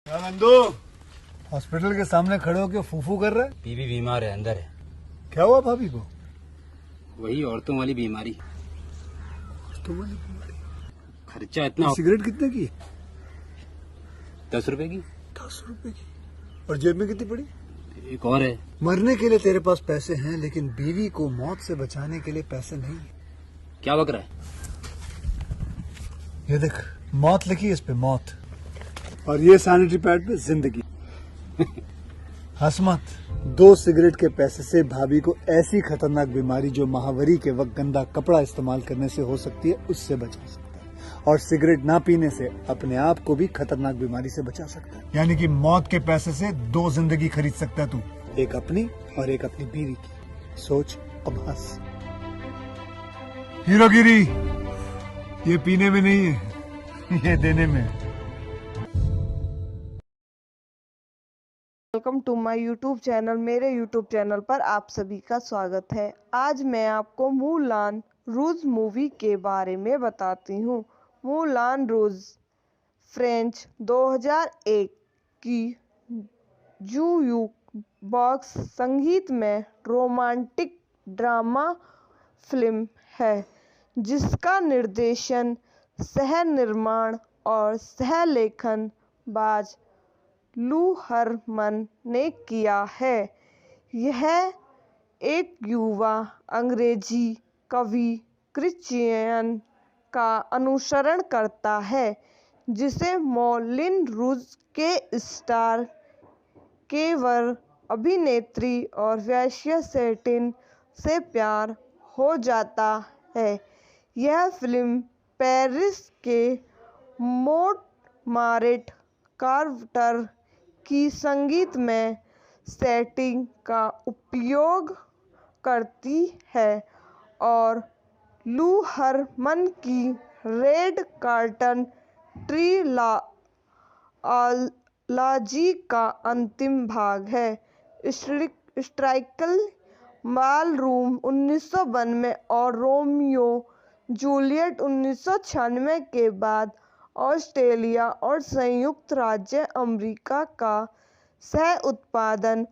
क्या नंदू हॉस्पिटल के सामने खड़े होकर फूफू कर रहा है? बीवी बीमार है, अंदर है। क्या हुआ भाभी को? वही औरतों वाली बीमारी। तुम्हारी बीमारी? खर्चा इतना। सिगरेट कितने की? 10 रुपए की। 10 रुपए की। और जेब में कितनी पड़ी? एक और है। मरने के लिए तेरे पास पैसे हैं, लेकिन बीवी को मौत से बचाने के लिए पैसे नहीं है। क्या बक रहा है? ये देख, मौत लिखी है इस पे, मौत। और ये सैनिटरी पैड पे जिंदगी। हंस मत। 2 सिगरेट के पैसे से भाभी को ऐसी खतरनाक बीमारी जो महावरी के वक्त गंदा कपड़ा इस्तेमाल करने से हो सकती है, उससे बचा सकता है। और सिगरेट ना पीने से अपने आप को भी खतरनाक बीमारी से बचा सकता है। यानी कि मौत के पैसे से 2 जिंदगी खरीद सकता है तू, एक अपनी और एक अपनी बीवी की। सोच, अब हंस। हीरोगिरी ये पीने में नहीं है, ये देने में है। Welcome to my YouTube channel. मेरे यूट्यूब चैनल पर आप सभी का स्वागत है। आज मैं आपको मूलान रूज मूवी के बारे में बताती हूँ। मूलान रूज फ्रेंच 2001 की जूयूक बॉक्स संगीत में रोमांटिक ड्रामा फिल्म है, जिसका निर्देशन, सह निर्माण और सह लेखन बाज लू हरमन ने किया है। यह एक युवा अंग्रेजी कवि क्रिश्चियन का अनुसरण करता है, जिसे मौलिन रूज के स्टार केवर अभिनेत्री और वेश्या सेटिन से प्यार हो जाता है। यह फिल्म पेरिस के मोंटमार्ट क्वार्टर की संगीत में सेटिंग का उपयोग करती है और लू हरमन की रेड कर्टन ट्रिलॉजी का अंतिम भाग है। स्ट्राइकल बालरूम 1992 और रोमियो जूलियट 1996 के बाद ऑस्ट्रेलिया और संयुक्त राज्य अमेरिका का सह उत्पादन।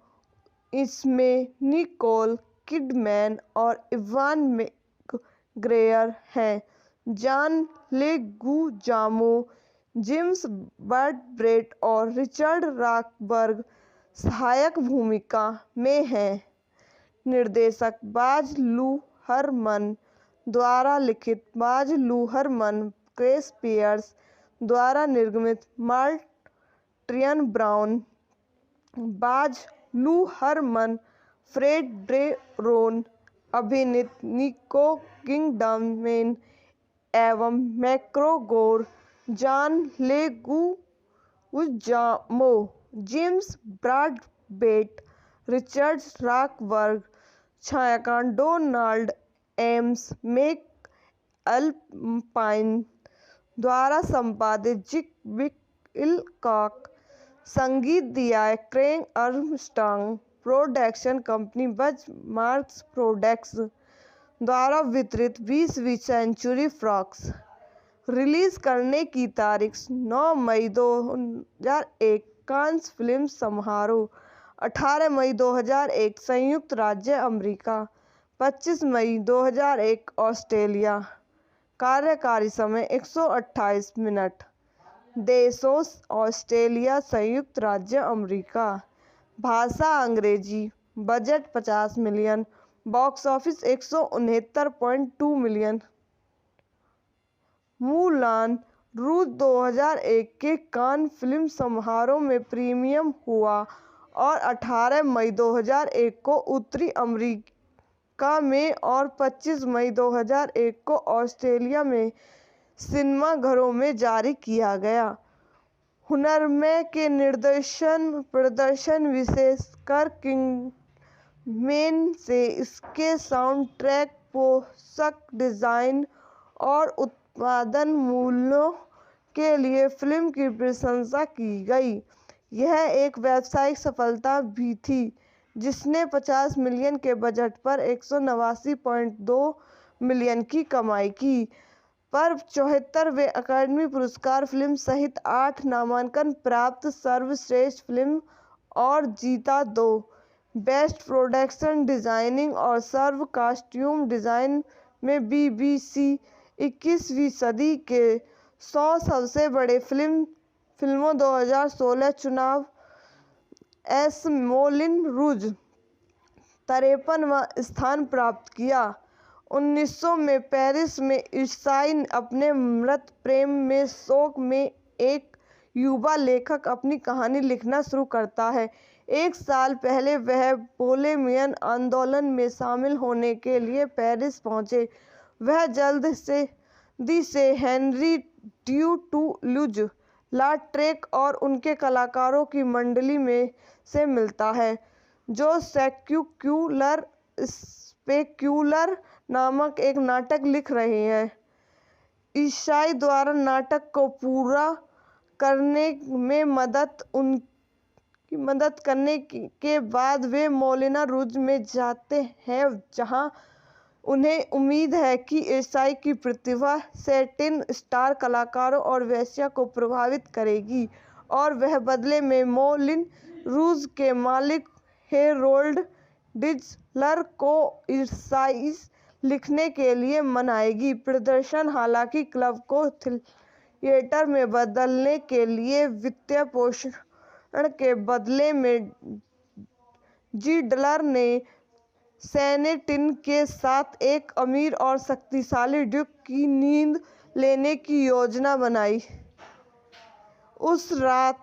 इसमें निकोल किडमैन और इवान मैकग्रेगर हैं। जॉन लेगुजामो, जेम्स ब्रैडबर्ट और रिचर्ड रॉकबर्ग सहायक भूमिका में हैं। निर्देशक बाज लू हरमन द्वारा लिखित, बाज लू हरमन क्रेस पियर्स द्वारा निर्मित, मार्टिन ब्राउन, बाज लू हरमन, फ्रेड ब्रेरोन अभिनीत, निको किडमैन एवं मैकग्रेगर, जॉन लेगुजामो, जेम्स ब्रैडबर्ट, रिचर्ड रॉकबर्ग, छायांकन डोनाल्ड एम्स मैकअल्पाइन द्वारा संपादित, जिक विलकॉक, संगीत दिया है क्रेग आर्मस्ट्रॉन्ग, प्रोडक्शन कंपनी बज मार्क्स प्रोडक्ट्स द्वारा वितरित 20वीं सेंचुरी फॉक्स। रिलीज करने की तारीख 9 मई 2001 कांस फिल्म समारोह, 18 मई 2001 संयुक्त राज्य अमेरिका, 25 मई 2001 ऑस्ट्रेलिया। कार्यकारी समय 128 मिनट। देशों ऑस्ट्रेलिया, संयुक्त राज्य अमेरिका। भाषा अंग्रेजी। Budget 50 million. Box office 169.2 million. Moulin Rouge 2001 के कान फिल्म समारोह में प्रीमियर हुआ और 18 मई 2001 को उत्तरी अमेरिका में और 25 मई 2001 को ऑस्ट्रेलिया में सिनेमाघरों में जारी किया गया। हुनरमैन के प्रदर्शन विशेषकर किंगमैन से इसके साउंड ट्रैक, पोशाक डिजाइन और उत्पादन मूल्यों के लिए फिल्म की प्रशंसा की गई। यह एक व्यावसायिक सफलता भी थी, जिसने 50 मिलियन के बजट पर 189.2 मिलियन की कमाई की। पर 74वें अकादमी पुरस्कार फिल्म सहित 8 नामांकन प्राप्त सर्वश्रेष्ठ फिल्म और जीता 2 बेस्ट प्रोडक्शन डिजाइनिंग और सर्व कॉस्ट्यूम डिजाइन में BBC 21वीं सदी के 100 सबसे बड़े फिल्मों 2016 चुनाव एस मोलिन रूज 53वां स्थान प्राप्त किया। 1900 में पेरिस में ईसाई अपने मृत प्रेम में शोक में एक युवा लेखक अपनी कहानी लिखना शुरू करता है। एक साल पहले वह बोहेमियन आंदोलन में शामिल होने के लिए पेरिस पहुंचे। वह जल्दी से हेनरी ड्यूटूलुज लाट्रेक और उनके कलाकारों की मंडली में से मिलता है, जो स्पेक्यूलर नामक एक नाटक लिख रहे हैं। ईसाई द्वारा नाटक को पूरा करने में मदद करने के बाद वे मोलिन रूज में जाते हैं, जहां उन्हें उम्मीद है कि ईसाई की प्रतिभा सैटिन स्टार कलाकारों और वेश्या को प्रभावित करेगी और वह बदले में मोलिन रूज के मालिक हेरोल्ड डिजलर को ईसाई लिखने के लिए मनाएगी। प्रदर्शन हालांकि क्लब को थिएटर में बदलने के लिए वित्तीय पोषण के बदले में जिडलर ने सैटिन के साथ एक अमीर और शक्तिशाली ड्यूक की नींद लेने की योजना बनाई। उस रात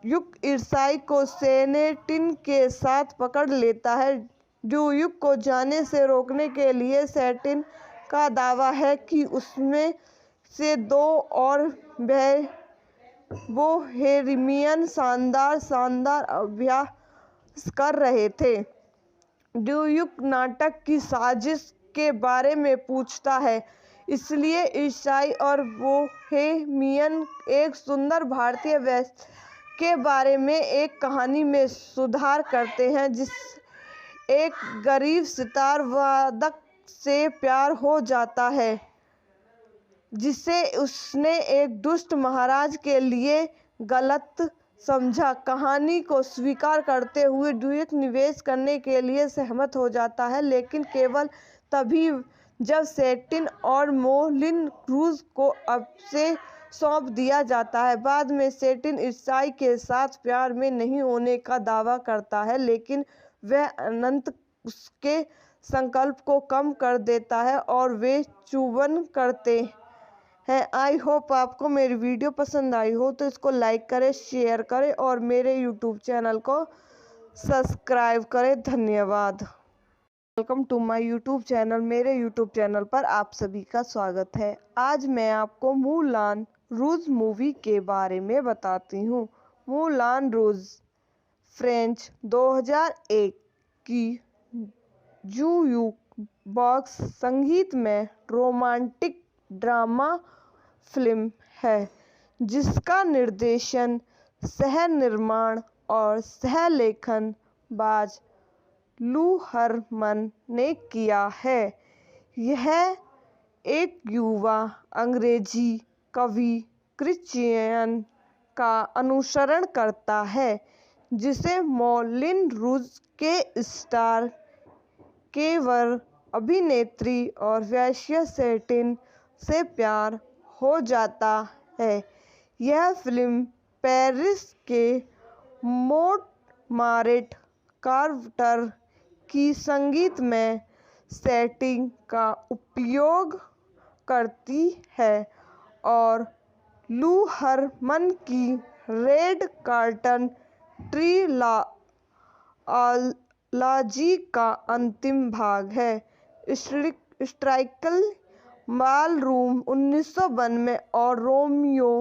ड्यूक ईसाई को सैटिन के साथ पकड़ लेता है। ड्यूक को जाने से रोकने के लिए सैटिन का दावा है कि उसमें से 2 और बोहेमियन शानदार अभ्यास कर रहे थे। ड्यूक नाटक की साजिश के बारे में पूछता है, इसलिए ईसाई और बोहेमियन एक सुंदर भारतीय वेश्या के बारे में एक कहानी में सुधार करते हैं, एक गरीब सितार वादक से प्यार हो जाता है जिसे उसने एक दुष्ट महाराज के लिए गलत समझा। कहानी को स्वीकार करते हुए ड्यूक निवेश करने के लिए सहमत हो जाता है, लेकिन केवल तभी जब सैटिन और मोलिन रूज को उसे सौंप दिया जाता है। बाद में सैटिन ईसाई के साथ प्यार में नहीं होने का दावा करता है, लेकिन वह अनंत उसके संकल्प को कम कर देता है और वे चुंबन करते हैं। आई होप आपको मेरी वीडियो पसंद आई हो तो इसको लाइक करें, शेयर करें और मेरे यूट्यूब चैनल को सब्सक्राइब करें। धन्यवाद। Welcome to my YouTube channel. मेरे यूट्यूब चैनल पर आप सभी का स्वागत है। आज मैं आपको मूलान रूज मूवी के बारे में बताती हूँ। मूलान रूज फ्रेंच 2001 की जूक बॉक्स संगीत में रोमांटिक ड्रामा फिल्म है, जिसका निर्देशन, सह निर्माण और सह लेखन बाज लू हरमन ने किया है। यह एक युवा अंग्रेजी कवि क्रिश्चियन का अनुसरण करता है, जिसे मोलिन रूज के स्टार केवर अभिनेत्री और वेश्या सैटिन से प्यार हो जाता है। यह फिल्म पेरिस के मोंटमार्ट क्वार्टर की संगीत में सेटिंग का उपयोग करती है और लू हरमन की रेड कर्टन ट्रिलॉजी का अंतिम भाग है। स्ट्राइकल बालरूम 1992 और रोमियो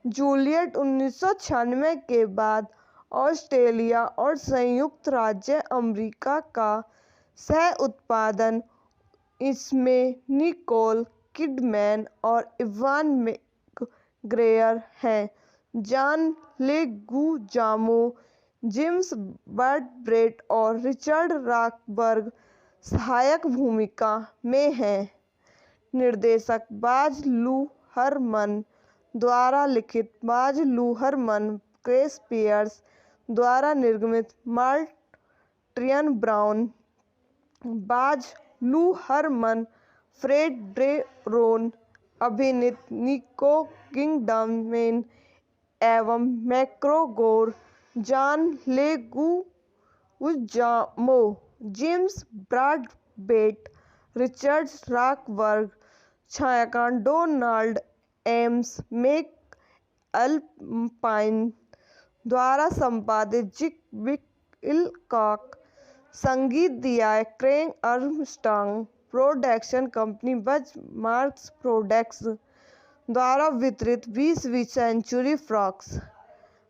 जूलियट 1996 के बाद ऑस्ट्रेलिया और संयुक्त राज्य अमेरिका का सह उत्पादन। इसमें निकोल किडमैन और इवान मैकग्रेगर हैं। जॉन लेगुजामो, जेम्स ब्रैड और रिचर्ड रॉकबर्ग सहायक भूमिका में हैं। निर्देशक बाज लूहरमन द्वारा लिखित, बाज लूहरमन, क्रिस पियर्स द्वारा निर्मित, मार्टिन ब्राउन, बाज लूहरमन, फ्रेड ड्रेरोन अभिनीत, निको किंगडमैन एवं मैक्रो गोर, जॉन लेगुइजामो, जेम्स ब्रॉडबेट, रिचर्ड रॉकबर्ग, छायांकन डोनाल्ड एम्स, मैक अल्पाइन द्वारा संपादित, जिक विलकॉक, संगीत दिया क्रेग आर्मस्ट्रॉन्ग, प्रोडक्शन कंपनी बज मार्क्स प्रोडक्ट्स द्वारा वितरित, 20वीं सेंचुरी फॉक्स।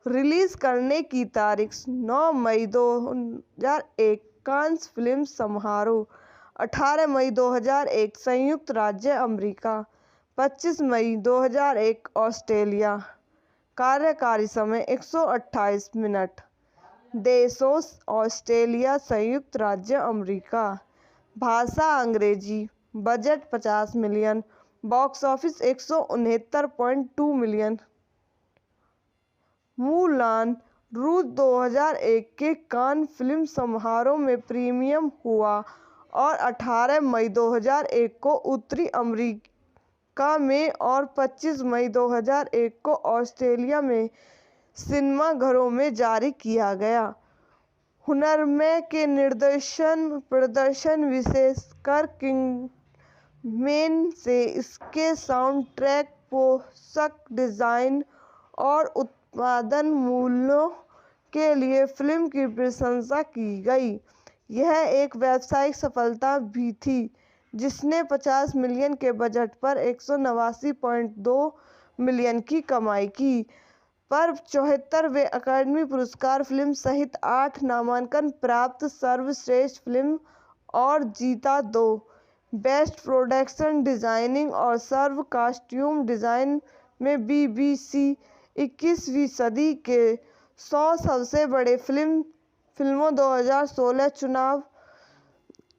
रिलीज करने की तारीख 9 मई 2001 कांस फिल्म समारोह, 18 मई 2001 संयुक्त राज्य अमेरिका, 25 मई 2001 ऑस्ट्रेलिया। कार्यकारी समय 128 मिनट। देशों ऑस्ट्रेलिया, संयुक्त राज्य अमेरिका। भाषा अंग्रेजी। Budget 50 million. Box office 169.2 million. Mulan रूस 2001 के कान फिल्म समारोह में प्रीमियम हुआ और 18 मई 2001 को उत्तरी अमेरिका में और 25 मई 2001 को ऑस्ट्रेलिया में सिनेमाघरों में जारी किया गया। हुनरमैन के प्रदर्शन विशेषकर किंगडमैन से इसके साउंड ट्रैक, पोशाक डिजाइन और उत्पादन मूल्यों के लिए फिल्म की प्रशंसा की गई। यह एक व्यावसायिक सफलता भी थी जिसने 50 मिलियन के बजट पर 189.2 मिलियन की कमाई की, पर 74वें अकादमी पुरस्कार फिल्म सहित 8 नामांकन प्राप्त सर्वश्रेष्ठ फिल्म और जीता 2 बेस्ट प्रोडक्शन डिजाइनिंग और सर्व कॉस्ट्यूम डिजाइन में BBC 21वीं सदी के 100 सबसे बड़े फिल्मों 2016 चुनाव।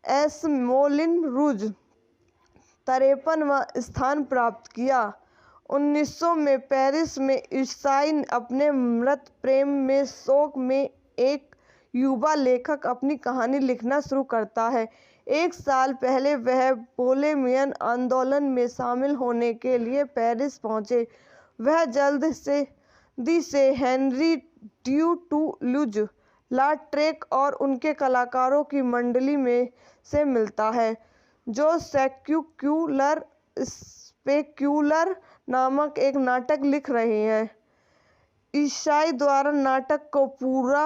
एस मोलिन रूज 53वां स्थान प्राप्त किया। 1900 में पेरिस में ईसाई अपने मृत प्रेम में शोक में एक युवा लेखक अपनी कहानी लिखना शुरू करता है। एक साल पहले वह बोहेमियन आंदोलन में शामिल होने के लिए पेरिस पहुंचे। वह जल्दी से हेनरी ड्यूटूलुज लाट्रेक और उनके कलाकारों की मंडली में से मिलता है जो स्पेक्यूलर नामक एक नाटक लिख रहे हैं। ईसाई द्वारा नाटक को पूरा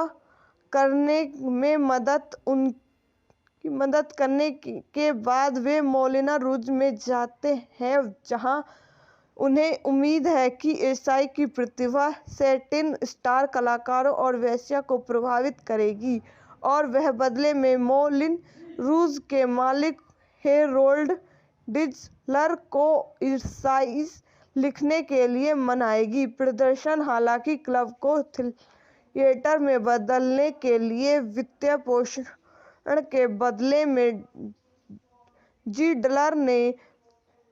करने में मदद करने के बाद वे मोलिन रूज में जाते हैं जहां उन्हें उम्मीद है कि ईसाई की प्रतिभा सैटिन स्टार कलाकारों और वेश्या को प्रभावित करेगी और वह बदले में मोलिन रूज के मालिक हेरोल्ड डिजलर को ईसाई लिखने के लिए मनाएगी। प्रदर्शन हालांकि क्लब को थिएटर में बदलने के लिए वित्तीय पोषण के बदले में जिडलर ने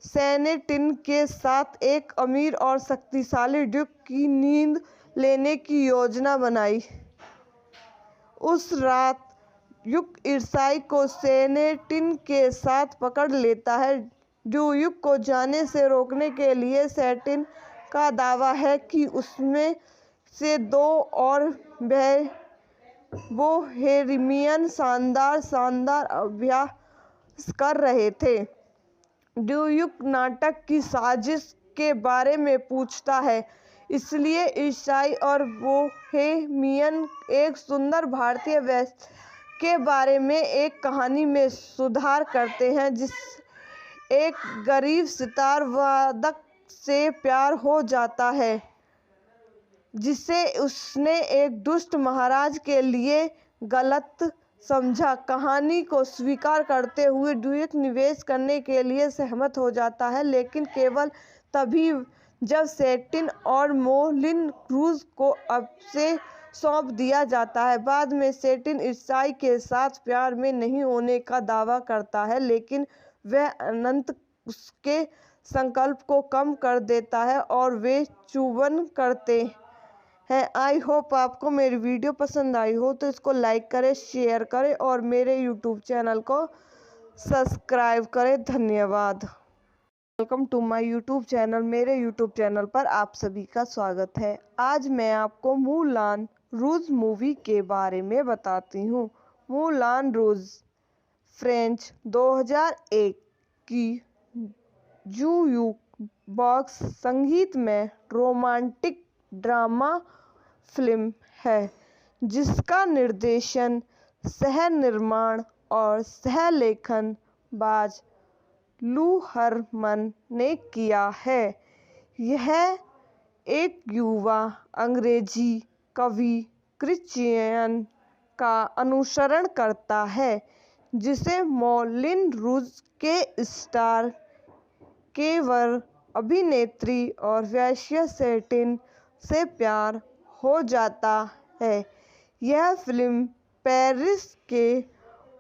सैटिन के साथ एक अमीर और शक्तिशाली ड्यूक की नींद लेने की योजना बनाई। उस रात ड्यूक ईसाई को सैटिन के साथ पकड़ लेता है। ड्यूक को जाने से रोकने के लिए सैटिन का दावा है कि उसमें से 2 और बोहेमियन शानदार अभ्यास कर रहे थे। ड्यूक नाटक की साजिश के बारे में पूछता है, इसलिए ईसाई और बोहेमियन एक सुंदर भारतीय वेश्या के बारे में एक कहानी में सुधार करते हैं जिसे एक गरीब सितार वादक से प्यार हो जाता है जिसे उसने एक दुष्ट महाराज के लिए गलत समझा। कहानी को स्वीकार करते हुए ड्यूक निवेश करने के लिए सहमत हो जाता है, लेकिन केवल तभी जब सैटिन और मोलिन रूज को उसे सौंप दिया जाता है। बाद में सैटिन ईसाई के साथ प्यार में नहीं होने का दावा करता है, लेकिन वह अनंत उसके संकल्प को कम कर देता है और वे चुभन करते हैं। आई होप आपको मेरी वीडियो पसंद आई हो तो इसको लाइक करें, शेयर करें और मेरे यूट्यूब चैनल को सब्सक्राइब करें। धन्यवाद। Welcome to my YouTube channel. मेरे यूट्यूब चैनल पर आप सभी का स्वागत है। आज मैं आपको मूलान रूज मूवी के बारे में बताती हूँ। मूलान रूज फ्रेंच 2001 की जूक बॉक्स संगीत में रोमांटिक ड्रामा फिल्म है जिसका निर्देशन, सह निर्माण और सह लेखन बाज लू हरमन ने किया है। यह एक युवा अंग्रेजी कवि क्रिश्चियन का अनुसरण करता है जिसे मौलिन रूज के स्टार केवर अभिनेत्री और वेश्या सेटिन से प्यार हो जाता है। यह फिल्म पेरिस के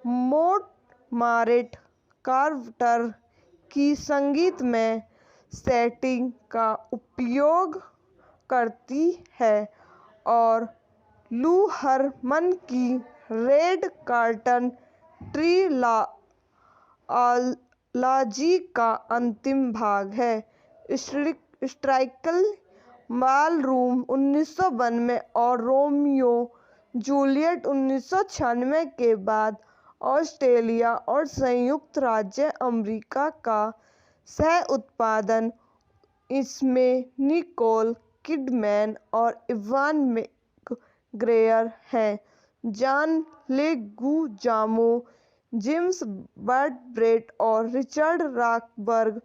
मोंटमार्ट कार्टर की संगीतमय सेटिंग का उपयोग करती है और लू हरमन की रेड कार्टन ट्रिलॉजी का अंतिम भाग है। स्ट्राइकल बालरूम 1992 और रोमियो जूलियट 1996 के बाद ऑस्ट्रेलिया और संयुक्त राज्य अमेरिका का सह उत्पादन। इसमें निकोल किडमैन और इवान मैकग्रेगर हैं। जॉन लेगुजामो, जेम्स ब्रैडबर्ट और रिचर्ड रॉकबर्ग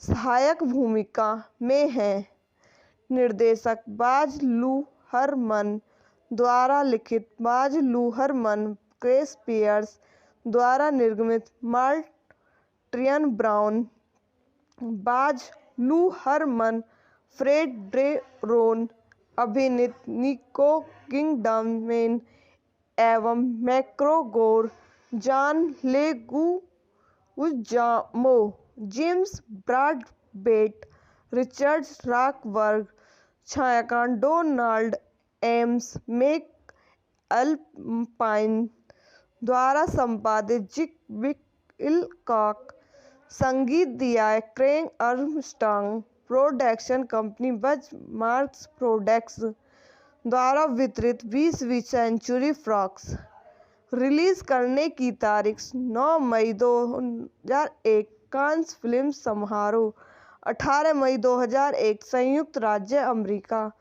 सहायक भूमिका में हैं। निर्देशक बाज लू हरमन द्वारा लिखित, बाज लू हरमन, क्रिस पियर्स द्वारा निर्मित, मार्टिन ब्राउन, बाज लू हरमन, फ्रेड ब्रेरोन अभिनीत, निको किडमैन एवं मैकग्रेगर, जॉन लेगुजामो, जेम्स ब्रैडबर्ट, रिचर्ड रॉकबर्ग, छायांकन डोनाल्ड एम्स मैकअल्पाइन द्वारा संपादित, जिक विलकॉक, संगीत दिया है क्रेग आर्मस्ट्रॉन्ग, प्रोडक्शन कंपनी बज मार्क्स प्रोडक्ट्स द्वारा वितरित, 20वीं सेंचुरी फॉक्स। रिलीज करने की तारीख 9 मई 2001 कांस फिल्म समारोह, 18 मई 2001 संयुक्त राज्य अमेरिका,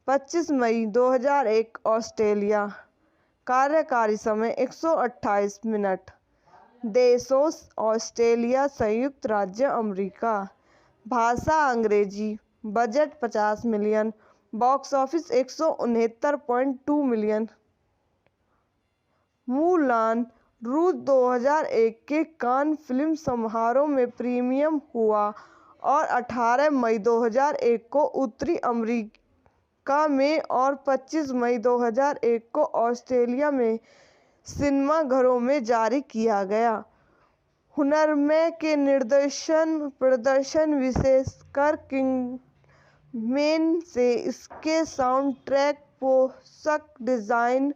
25 मई 2001 ऑस्ट्रेलिया। कार्यकारी समय 128 मिनट। देशों ऑस्ट्रेलिया, संयुक्त राज्य अमेरिका। भाषा अंग्रेजी। Budget 50 million. Box office 169.2 million. Moulin Rouge 2001 के कान फिल्म समारोह में प्रीमियर हुआ और 18 मई 2001 को उत्तरी अमेरिका में और 25 मई 2001 को ऑस्ट्रेलिया में सिनेमाघरों में जारी किया गया। हुनरमैन के प्रदर्शन विशेषकर किंगमैन से इसके साउंड ट्रैक, पोशाक डिजाइन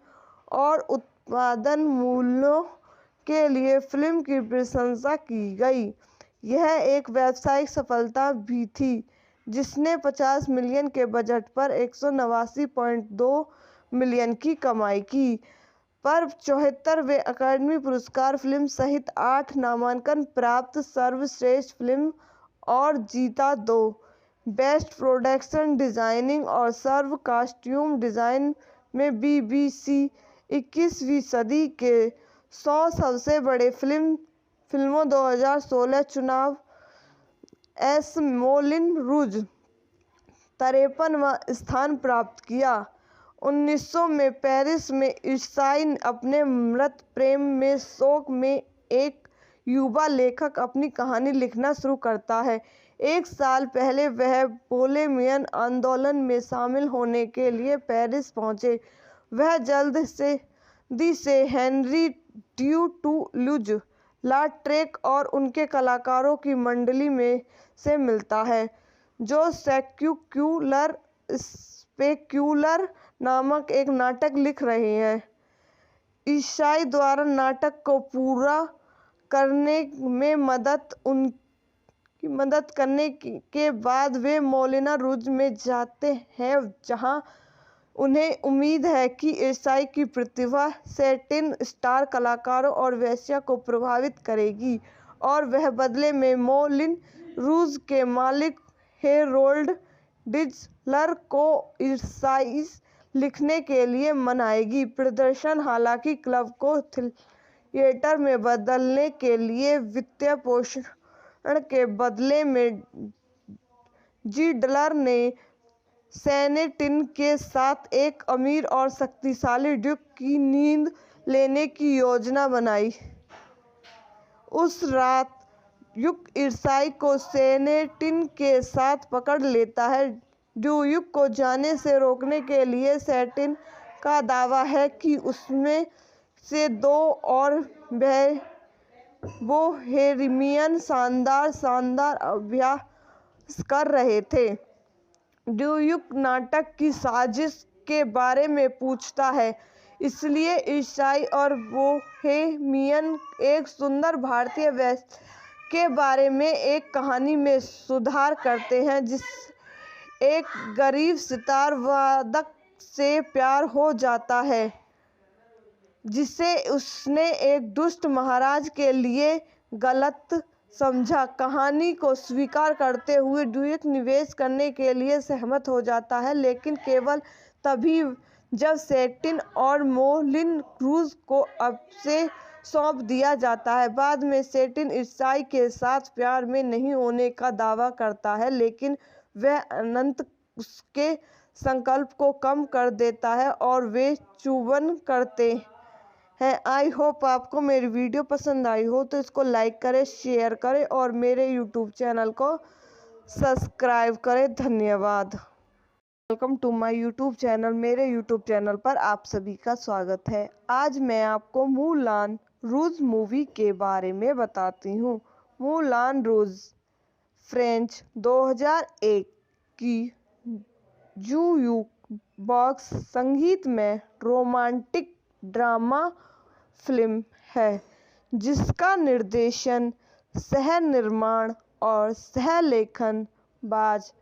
और उत्पादन मूल्यों के लिए फिल्म की प्रशंसा की गई। यह एक व्यावसायिक सफलता भी थी जिसने 50 मिलियन के बजट पर 189.2 मिलियन की कमाई की, पर 74वें अकादमी पुरस्कार फिल्म सहित 8 नामांकन प्राप्त, सर्वश्रेष्ठ फिल्म और जीता 2 बेस्ट प्रोडक्शन डिजाइनिंग और सर्व कॉस्ट्यूम डिजाइन में BBC 21वीं सदी के 100 सबसे बड़े फिल्मों 2016 चुनाव। मौलिन रूज 53वां स्थान प्राप्त किया। 1900 में पेरिस में ईसाई अपने मृत प्रेम में शोक में एक युवा लेखक अपनी कहानी लिखना शुरू करता है। एक साल पहले वह बोहेमियन आंदोलन में शामिल होने के लिए पेरिस पहुंचे। वह जल्दी से हेनरी ड्यू टूलूज लाट्रेक और उनके कलाकारों की मंडली में से मिलता है, जो स्पेक्यूलर नामक एक नाटक लिख रहे हैं। ईसाई द्वारा नाटक को पूरा करने में मदद करने के बाद वे मौलिना रूज में जाते हैं, जहां उन्हें उम्मीद है कि ईसाई की प्रतिभा सैटिन स्टार कलाकारों और वेश्या को प्रभावित करेगी और वह बदले में मौलिन रूज के मालिक हेरोल्ड डिजलर को ईसाई लिखने के लिए मनाएगी। प्रदर्शन हालांकि क्लब को थिएटर में बदलने के लिए वित्तीय पोषण के बदले में जिडलर ने सैनेटिन के साथ एक अमीर और शक्तिशाली ड्यूक की नींद लेने की योजना बनाई। उस रात ड्यूक ईसाई को सैनेटिन के साथ पकड़ लेता है। ड्यूक को जाने से रोकने के लिए सैटिन का दावा है कि उसमें से दो और बोहेमियन शानदार अभ्यास कर रहे थे। ड्यूक नाटक की साजिश के बारे में पूछता है, इसलिए ईसाई और बोहेमियन एक सुंदर भारतीय वेश्या के बारे में एक कहानी में सुधार करते हैं, जिसे एक गरीब सितार वादक से प्यार हो जाता है जिसे उसने एक दुष्ट महाराज के लिए गलत समझा। कहानी को स्वीकार करते हुए ड्यूक निवेश करने के लिए सहमत हो जाता है, लेकिन केवल तभी जब सैटिन और मौलिन रूज को उसे सौंप दिया जाता है। बाद में सैटिन ईसाई के साथ प्यार में नहीं होने का दावा करता है, लेकिन वह अनंत उसके संकल्प को कम कर देता है और वे चुंबन करते हैं। आई होप आपको मेरी वीडियो पसंद आई हो, तो इसको लाइक करें, शेयर करें और मेरे यूट्यूब चैनल को सब्सक्राइब करें। धन्यवाद। Welcome to my YouTube channel. मेरे यूट्यूब चैनल पर आप सभी का स्वागत है। आज मैं आपको मूलान रूज मूवी के बारे में बताती हूँ। मूलान रूज फ्रेंच 2001 की जूक बॉक्स संगीत में रोमांटिक ड्रामा फिल्म है, जिसका निर्देशन, सह निर्माण और सह लेखन बाज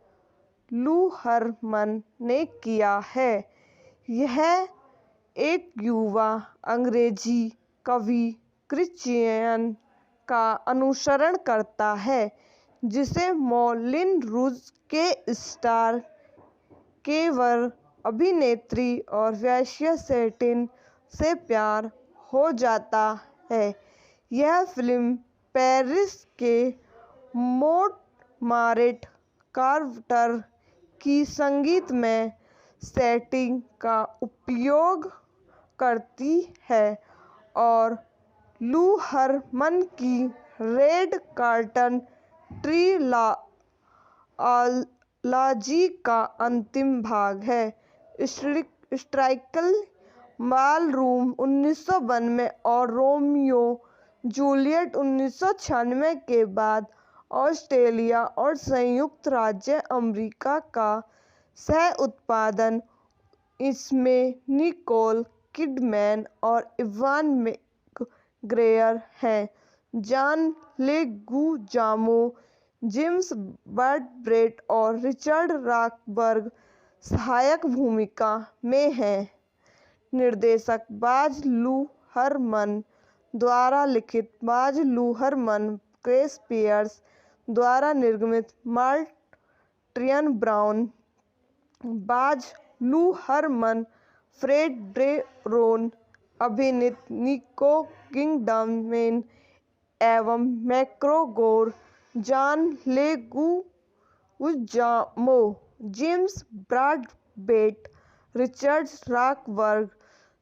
लू हरमन ने किया है। यह एक युवा अंग्रेजी कवि क्रिश्चियन का अनुसरण करता है, जिसे मौलिन रूज के स्टार केवर अभिनेत्री और वेश्या सैटिन से प्यार हो जाता है। यह फिल्म पेरिस के मोंटमार्ट क्वार्टर की संगीत में सेटिंग का उपयोग करती है और लू हरमन की रेड कर्टन ट्रिलॉजी का अंतिम भाग है। स्ट्राइकल बालरूम 1992 और रोमियो जूलियट 1996 के बाद ऑस्ट्रेलिया और संयुक्त राज्य अमेरिका का सह उत्पादन। इसमें निकोल किडमैन और इवान मैकग्रेगर हैं। जॉन लेगुजामो, जेम्स ब्रैडबर्ट और रिचर्ड रॉकबर्ग सहायक भूमिका में हैं। निर्देशक बाज लू हरमन द्वारा लिखित, बाज लू हरमन, क्रिस पियर्स द्वारा निर्मित, मार्टिन ब्राउन, बाज लू हरमन, फ्रेड ब्रेरोन अभिनीत, निको किडमैन एवं मैकग्रेगर, जॉन लेगुजामो, जेम्स ब्रैडबर्ट, रिचर्ड रॉकबर्ग,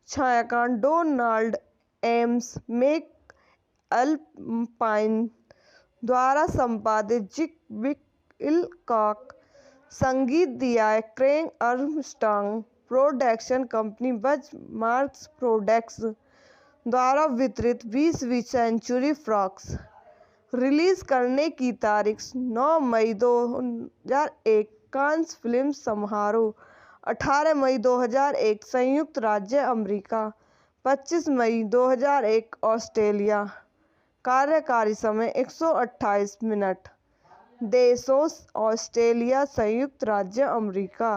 छायांकन डोनाल्ड एम्स मैकअल्पाइन द्वारा संपादित, जिक विलकॉक, संगीत दिया है क्रेग आर्मस्ट्रॉन्ग, प्रोडक्शन कंपनी बज मार्क्स प्रोडक्शन, द्वारा वितरित 20वीं सेंचुरी फॉक्स रिलीज करने की तारीख 9 मई 2001 कांस फिल्म समारोह, 18 मई 2001 संयुक्त राज्य अमेरिका, 25 मई 2001 ऑस्ट्रेलिया। कार्यकारी समय 128 मिनट। देशों ऑस्ट्रेलिया, संयुक्त राज्य अमेरिका।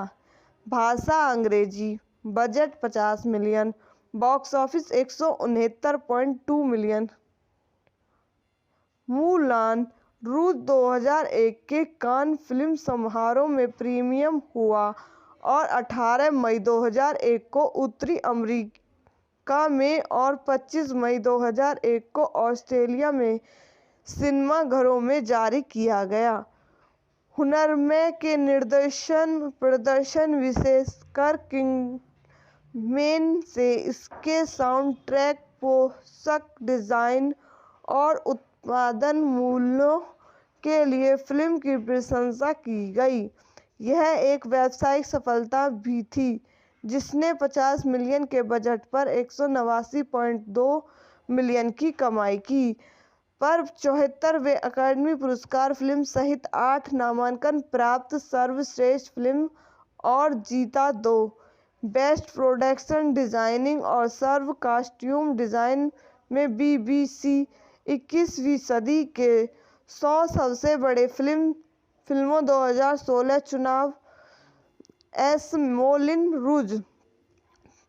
भाषा अंग्रेजी। Budget 50 million. Box office 169.2 million. Moulin Rouge 2001 के कान फिल्म समारोह में प्रीमियम हुआ और 18 मई 2001 को उत्तरी अमेरिका में और 25 मई 2001 को ऑस्ट्रेलिया में सिनेमाघरों में जारी किया गया। हुनरमय के प्रदर्शन विशेषकर किंगमेन से इसके साउंड ट्रैक, पोशाक डिजाइन और उत्पादन मूल्यों के लिए फिल्म की प्रशंसा की गई। यह एक व्यावसायिक सफलता भी थी जिसने 50 मिलियन के बजट पर 189.2 मिलियन की कमाई की, पर 74वें अकादमी पुरस्कार फिल्म सहित 8 नामांकन प्राप्त सर्वश्रेष्ठ फिल्म और जीता 2 बेस्ट प्रोडक्शन डिजाइनिंग और सर्व कॉस्ट्यूम डिजाइन में BBC 21वीं सदी के 100 सबसे बड़े फिल्मों 2016 चुनाव। मोलिन रूज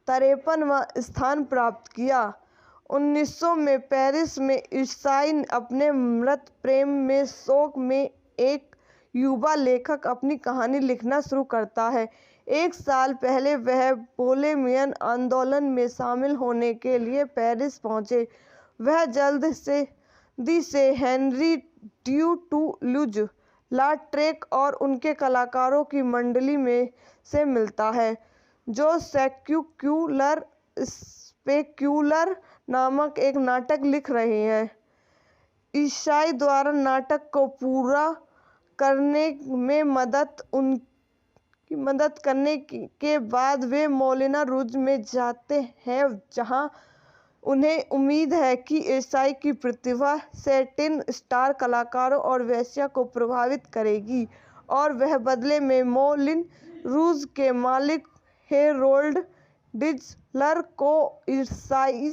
53वां स्थान प्राप्त किया। 1900 में पेरिस में ईसाई अपने मृत प्रेम में शोक में एक युवा लेखक अपनी कहानी लिखना शुरू करता है। एक साल पहले वह बोहेमियन आंदोलन में शामिल होने के लिए पेरिस पहुंचे। वह जल्दी से हेनरी ड्यूटूलुज लाट्रेक और उनके कलाकारों की मंडली में से मिलता है जो स्पेक्यूलर नामक एक नाटक लिख रहे हैं। ईसाई द्वारा नाटक को पूरा करने में मदद करने के बाद वे मोलिन रूज में जाते हैं जहां उन्हें उम्मीद है कि ईसाई की प्रतिभा सैटिन स्टार कलाकारों और वेश्या को प्रभावित करेगी और वह बदले में मोलिन रूज के मालिक हेरोल्ड डिजलर को ईसाई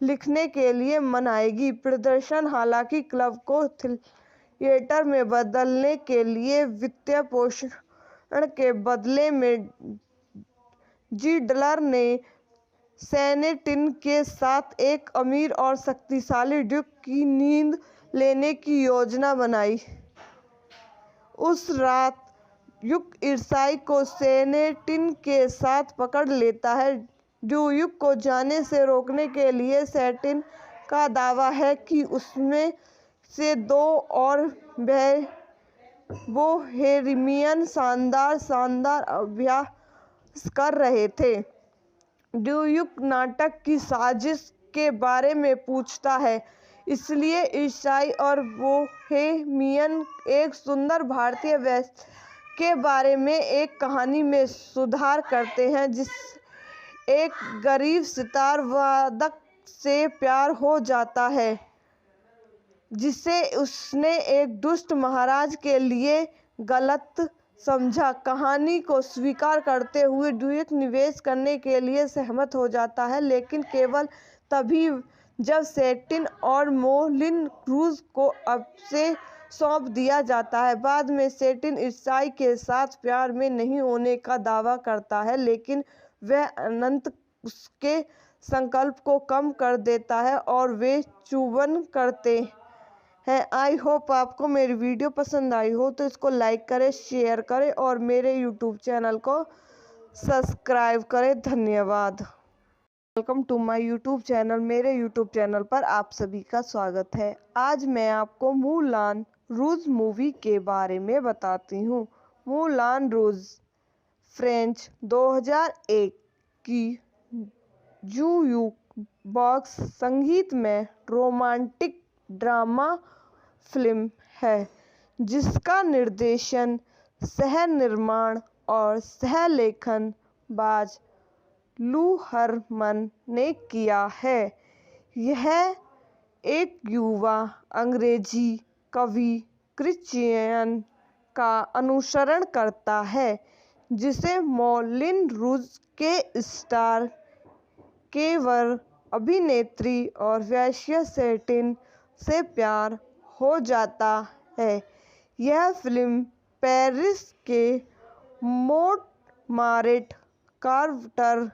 लिखने के लिए मनाएगी। प्रदर्शन हालांकि क्लब को थिएटर में बदलने के लिए वित्तीय पोषण के बदले में जिडलर ने सैटिन के साथ एक अमीर और शक्तिशाली ड्यूक की नींद लेने की योजना बनाई। उस रात ड्यूक ईसाई को सैटिन के साथ पकड़ लेता है। ड्यूक को जाने से रोकने के लिए सैटिन का दावा है कि उसमें से 2 और बोहेमियन शानदार अभ्यास कर रहे थे। ड्यूक नाटक की साजिश के बारे में पूछता है, इसलिए ईसाई और बोहेमियन एक सुंदर भारतीय वेश्या के बारे में एक कहानी में सुधार करते हैं जिसे एक गरीब सितार वादक से प्यार हो जाता है जिसे उसने एक दुष्ट महाराज के लिए गलत समझा। कहानी को स्वीकार करते हुए ड्यूक निवेश करने के लिए सहमत हो जाता है, लेकिन केवल तभी जब सैटिन और मोलिन रूज को उसे सौंप दिया जाता है। बाद में सैटिन ईसाई के साथ प्यार में नहीं होने का दावा करता है, लेकिन वह अनंत उसके संकल्प को कम कर देता है और वे चुंबन करते हैं। आई होप आपको मेरी वीडियो पसंद आई हो तो इसको लाइक करें, शेयर करें और मेरे यूट्यूब चैनल को सब्सक्राइब करें। धन्यवाद। Welcome to my YouTube channel. मेरे यूट्यूब चैनल पर आप सभी का स्वागत है। आज मैं आपको मूलान रूज मूवी के बारे में बताती हूँ। मूलान रूज फ्रेंच 2001 की जूक बॉक्स संगीत में रोमांटिक ड्रामा फिल्म है जिसका निर्देशन, सह निर्माण और सह लेखन बाज लू हरमन ने किया है। यह एक युवा अंग्रेजी कवि क्रिश्चियन का अनुसरण करता है जिसे मौलिन रूज के स्टार केवर अभिनेत्री और वेश्या सेटिन से प्यार हो जाता है। यह फिल्म पेरिस के मोंटमार्ट क्वार्टर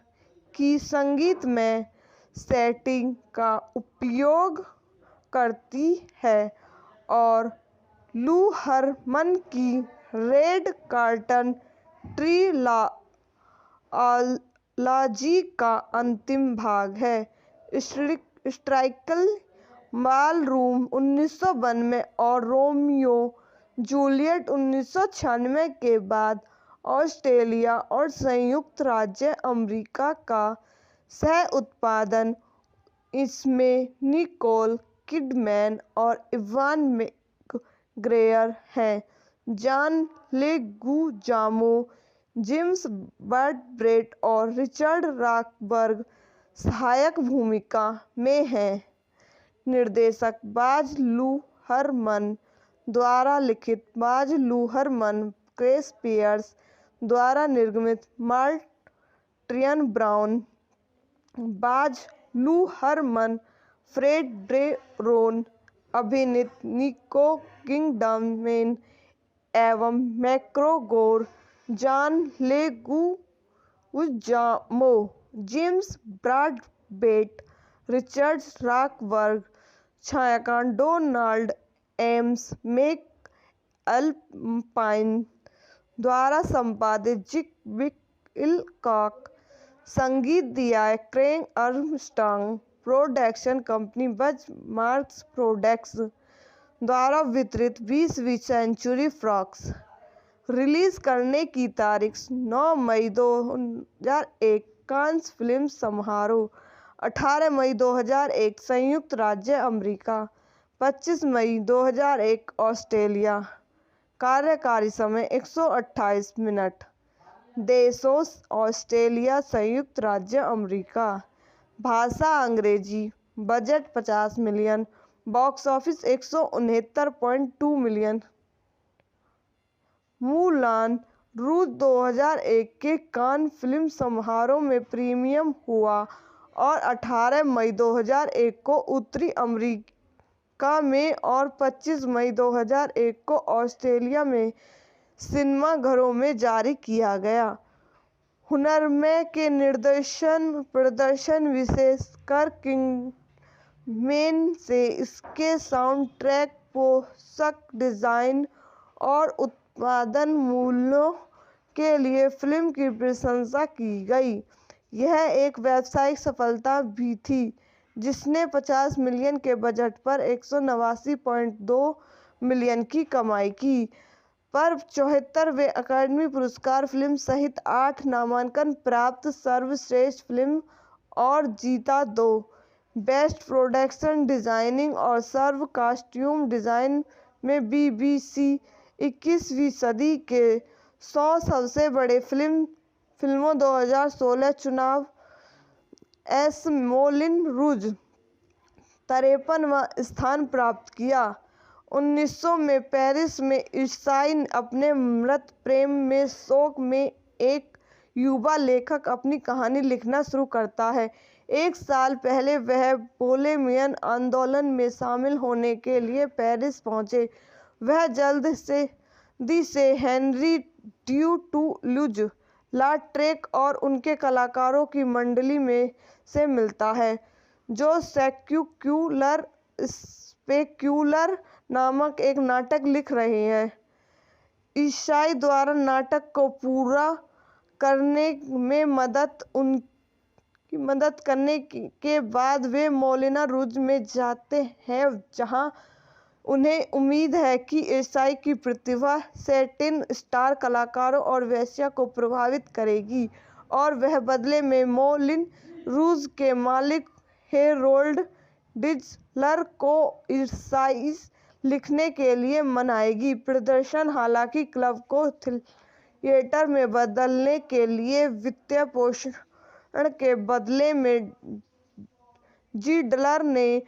की संगीतमय सेटिंग का उपयोग करती है और लू हरमन की रेड कर्टन ट्रिलॉजी का अंतिम भाग है। स्ट्राइकल बालरूम 1992 और रोमियो जूलियट 1996 के बाद ऑस्ट्रेलिया और संयुक्त राज्य अमेरिका का सह उत्पादन। इसमें निकोल किडमैन और इवान मैकग्रेगर हैं। जॉन लेगुजामो, जेम्स ब्रैडबर्ट और रिचर्ड रॉकबर्ग सहायक भूमिका में हैं। निर्देशक बाज लुहरमन द्वारा लिखित, बाज लुहरमन, क्रिस पियर्स द्वारा निर्मित, मार्टिन ब्राउन, बाज लुहरमन, फ्रेड डेरोन अभिनीत, निको किडमैन एवं मैकग्रेगर, जॉन लेगुजामो, जेम्स ब्रैडबर्ट, रिचर्ड रॉकबर्ग, छायांकन डोनाल्ड एम्स मैकअल्पाइन द्वारा संपादित, जिक विलकॉक, संगीत दिया क्रेग आर्मस्ट्रॉन्ग, प्रोडक्शन कंपनी बज मार्क्स प्रोडक्ट्स द्वारा वितरित, 20वीं सेंचुरी फॉक्स। रिलीज करने की तारीख 9 मई 2001 कांस फिल्म समारोह, 18 मई 2001 संयुक्त राज्य अमेरिका, 25 मई 2001 ऑस्ट्रेलिया। कार्यकारी समय 128 मिनट। देशों ऑस्ट्रेलिया, संयुक्त राज्य अमेरिका। भाषा अंग्रेजी। Budget 50 million. Box office 169.2 million. Moulin Rouge 2001 के कान फिल्म समारोह में प्रीमियर हुआ और 18 मई 2001 को उत्तरी अमेरिका में और 25 मई 2001 को ऑस्ट्रेलिया में सिनेमाघरों में जारी किया गया। हुनरमैन के प्रदर्शन विशेषकर किंगमेन से इसके साउंड ट्रैक, पोशाक डिजाइन और उत्पादन मूल्यों के लिए फिल्म की प्रशंसा की गई। यह एक व्यावसायिक सफलता भी थी जिसने 50 मिलियन के बजट पर 189.2 मिलियन की कमाई की, पर 74वें अकादमी पुरस्कार फिल्म सहित 8 नामांकन प्राप्त सर्वश्रेष्ठ फिल्म और जीता 2 बेस्ट प्रोडक्शन डिजाइनिंग और सर्व कॉस्ट्यूम डिजाइन में BBC 21वीं सदी के 100 सबसे बड़े फिल्मों 2016 चुनाव। एस मौलिन रूज 53वां स्थान प्राप्त किया। 1900 में पेरिस में ईसाई अपने मृत प्रेम में शोक में एक युवा लेखक अपनी कहानी लिखना शुरू करता है। एक साल पहले वह बोहेमियन आंदोलन में शामिल होने के लिए पेरिस पहुंचे। वह जल्दी से हेनरी ड्यूटूलुज लाट्रेक और उनके कलाकारों की मंडली में से मिलता है जो स्पेक्यूलर नामक एक नाटक लिख रहे हैं। ईसाई द्वारा नाटक को पूरा करने में मदद करने के बाद वे मौलिन रूज में जाते हैं जहां उन्हें उम्मीद है कि ईसाई की प्रतिभा सेटिन स्टार कलाकारों और वेश्या को प्रभावित करेगी और वह बदले में मौलिन रूज के मालिक हेरोल्ड डिजलर को ईसाई लिखने के लिए मनाएगी। प्रदर्शन हालांकि क्लब को थिएटर में बदलने के लिए वित्तीय पोषण के बदले में जीडलर ने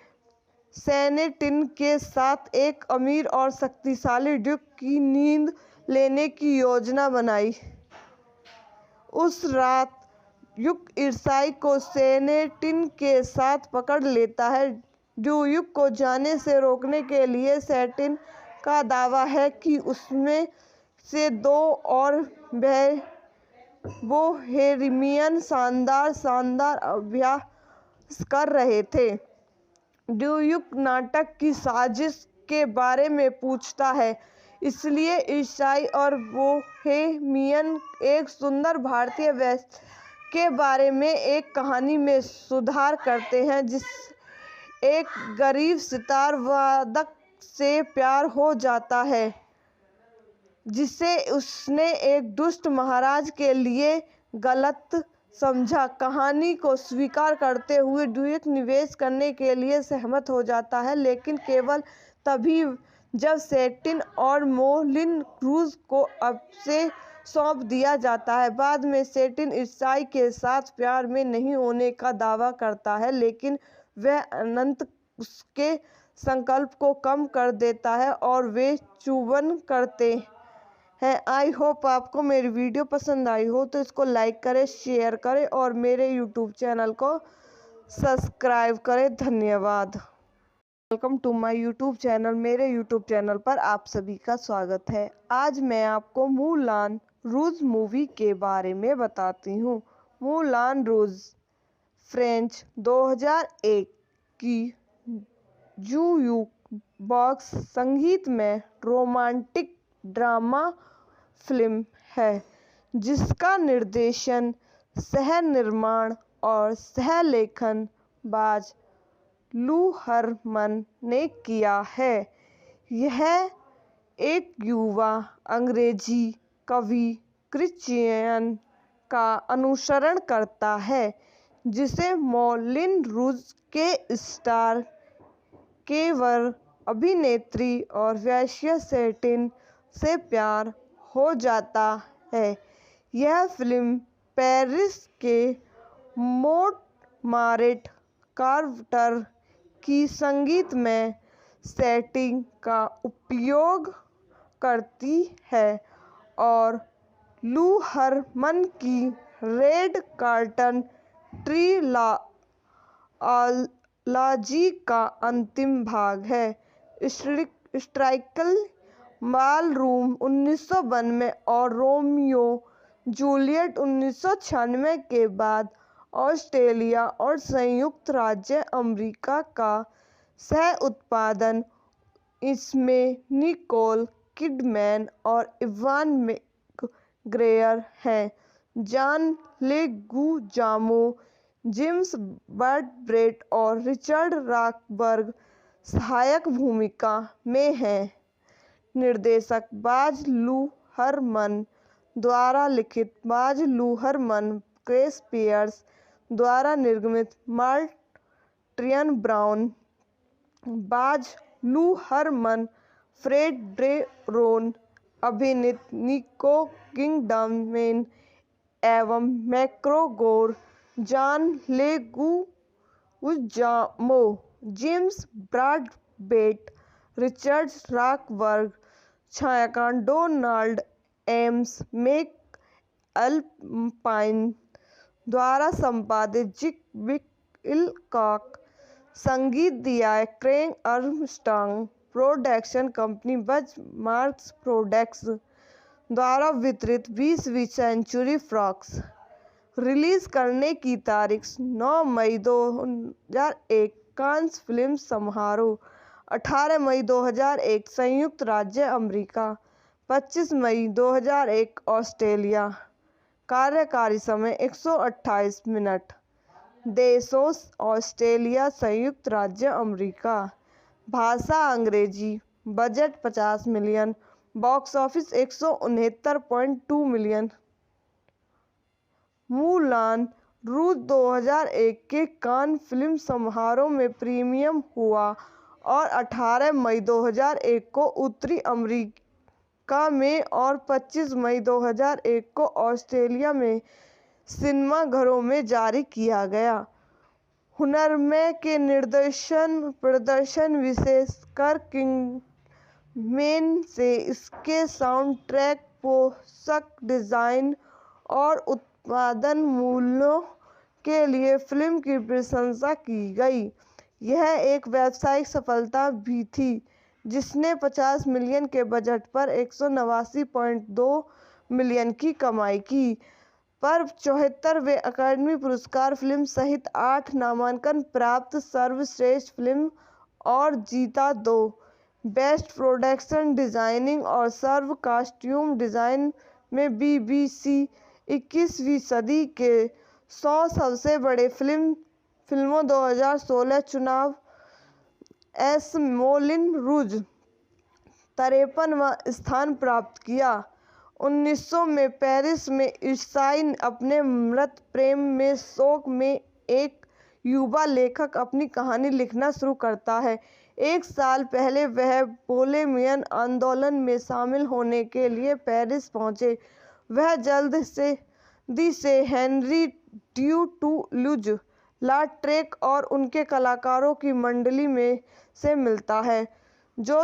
सैनेटिन के साथ एक अमीर और शक्तिशाली ड्यूक की नींद लेने की योजना बनाई। उस रात ड्यूक ईसाई को सैनेटिन के साथ पकड़ लेता है। ड्यूक को जाने से रोकने के लिए सैनेटिन का दावा है कि उसमें से दो और बोहेमियन शानदार अभ्यास कर रहे थे। ड्यूक नाटक की साजिश के बारे में पूछता है, इसलिए ईसाई और बोहेमियन एक सुंदर भारतीय वैश्या के बारे में एक कहानी में सुधार करते हैं, जिसे एक गरीब सितार वादक से प्यार हो जाता है जिसे उसने एक दुष्ट महाराज के लिए गलत समझा। कहानी को स्वीकार करते हुए ड्यूक निवेश करने के लिए सहमत हो जाता है, लेकिन केवल तभी जब सैनेटिन और मोलिन रूज को उसे सौंप दिया जाता है। बाद में सैनेटिन ईसाई के साथ प्यार में नहीं होने का दावा करता है, लेकिन वह अनंत उसके संकल्प को कम कर देता है और वे चुंबन करते हैं। आई होप आपको मेरी वीडियो पसंद आई हो तो इसको लाइक करें, शेयर करें और मेरे यूट्यूब चैनल को सब्सक्राइब करें। धन्यवाद। Welcome to my YouTube channel. मेरे यूट्यूब चैनल पर आप सभी का स्वागत है। आज मैं आपको मूलान रूज मूवी के बारे में बताती हूँ। मूलान रूज फ्रेंच 2001 की जूक बॉक्स संगीत में रोमांटिक ड्रामा फिल्म है, जिसका निर्देशन, सह निर्माण और सह लेखन बाज लू हरमन ने किया है। यह एक युवा अंग्रेजी कवि क्रिश्चियन का अनुसरण करता है, जिसे मोलिन रूज के स्टार केवल अभिनेत्री और वेश्या सैनेटिन से प्यार हो जाता है। यह फिल्म पेरिस के मोंटमार्ट क्वार्टर की संगीत में सेटिंग का उपयोग करती है और लू हरमन की रेड कर्टन ट्रिलॉजी का अंतिम भाग है। स्ट्राइकल बालरूम 1992 और रोमियो जूलियट 1996 के बाद ऑस्ट्रेलिया और संयुक्त राज्य अमेरिका का सह उत्पादन। इसमें निकोल किडमैन और इवान मैकग्रेगर हैं। जॉन लेगुजामो, जेम्स ब्रैडबर्ट और रिचर्ड रॉकबर्ग सहायक भूमिका में हैं। निर्देशक बाज लू हरमन द्वारा लिखित, बाज लू हरमन, क्रिस पियर्स द्वारा निर्मित, मार्टिन ब्राउन, बाज लू हरमन, फ्रेड ब्रेरोन अभिनीत, निको किडमैन एवं मैकग्रेगर, जॉन लेगुजामो, जेम्स ब्रैडबर्ट, रिचर्ड रॉकबर्ग, छायांकन डोनाल्ड एम्स मैकअल्पाइन द्वारा संपादित, जिक विलकॉक, संगीत दिया है क्रेग आर्मस्ट्रॉन्ग, प्रोडक्शन कंपनी बज मार्क्स प्रोडक्ट्स द्वारा वितरित, 20वीं सेंचुरी फॉक्स। रिलीज करने की तारीख 9 मई 2001 कांस फिल्म समारोह, 18 मई 2001 संयुक्त राज्य अमेरिका, 25 मई 2001 ऑस्ट्रेलिया। कार्यकारी समय 128 मिनट। देशों ऑस्ट्रेलिया, संयुक्त राज्य अमेरिका। भाषा अंग्रेजी। Budget 50 million. Box office 169.2 million. Moulin Rouge 2001 के कान फिल्म समारोह में प्रीमियर हुआ और 18 मई 2001 को उत्तरी अमेरिका में और 25 मई 2001 को ऑस्ट्रेलिया में सिनेमाघरों में जारी किया गया। हुनरमय के प्रदर्शन विशेषकर किंगमेन से इसके साउंड ट्रैक, पोशाक डिजाइन और उत्पादन मूल्यों के लिए फिल्म की प्रशंसा की गई। यह एक व्यावसायिक सफलता भी थी जिसने 50 मिलियन के बजट पर 189.2 मिलियन की कमाई की, पर 74वें अकादमी पुरस्कार फिल्म सहित 8 नामांकन प्राप्त सर्वश्रेष्ठ फिल्म और जीता 2 बेस्ट प्रोडक्शन डिजाइनिंग और सर्व कॉस्ट्यूम डिजाइन में BBC 21वीं सदी के 100 सबसे बड़े फिल्मों 2016 चुनाव एस मोलिन रूज 53वां स्थान प्राप्त किया। 1900 में पेरिस में ईसाई अपने मृत प्रेम में शोक में एक युवा लेखक अपनी कहानी लिखना शुरू करता है। एक साल पहले वह बोहेमियन आंदोलन में शामिल होने के लिए पेरिस पहुंचे। वह जल्दी से हेनरी ड्यूटूलुज लाट्रेक और उनके कलाकारों की मंडली में से मिलता है जो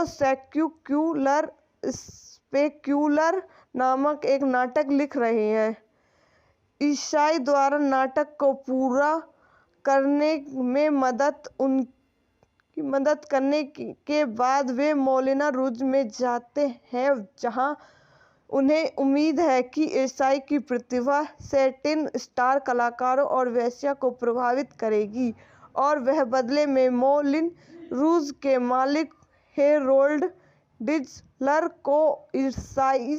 स्पेक्यूलर नामक एक नाटक लिख रहे हैं। ईसाई द्वारा नाटक को पूरा करने में मदद करने के बाद वे मोलिन रूज में जाते हैं जहां उन्हें उम्मीद है कि ईसाई की प्रतिभा सैटिन स्टार कलाकारों और वेश्या को प्रभावित करेगी और वह बदले में मोलिन रूज के मालिक हेरोल्ड डिजलर को ईसाई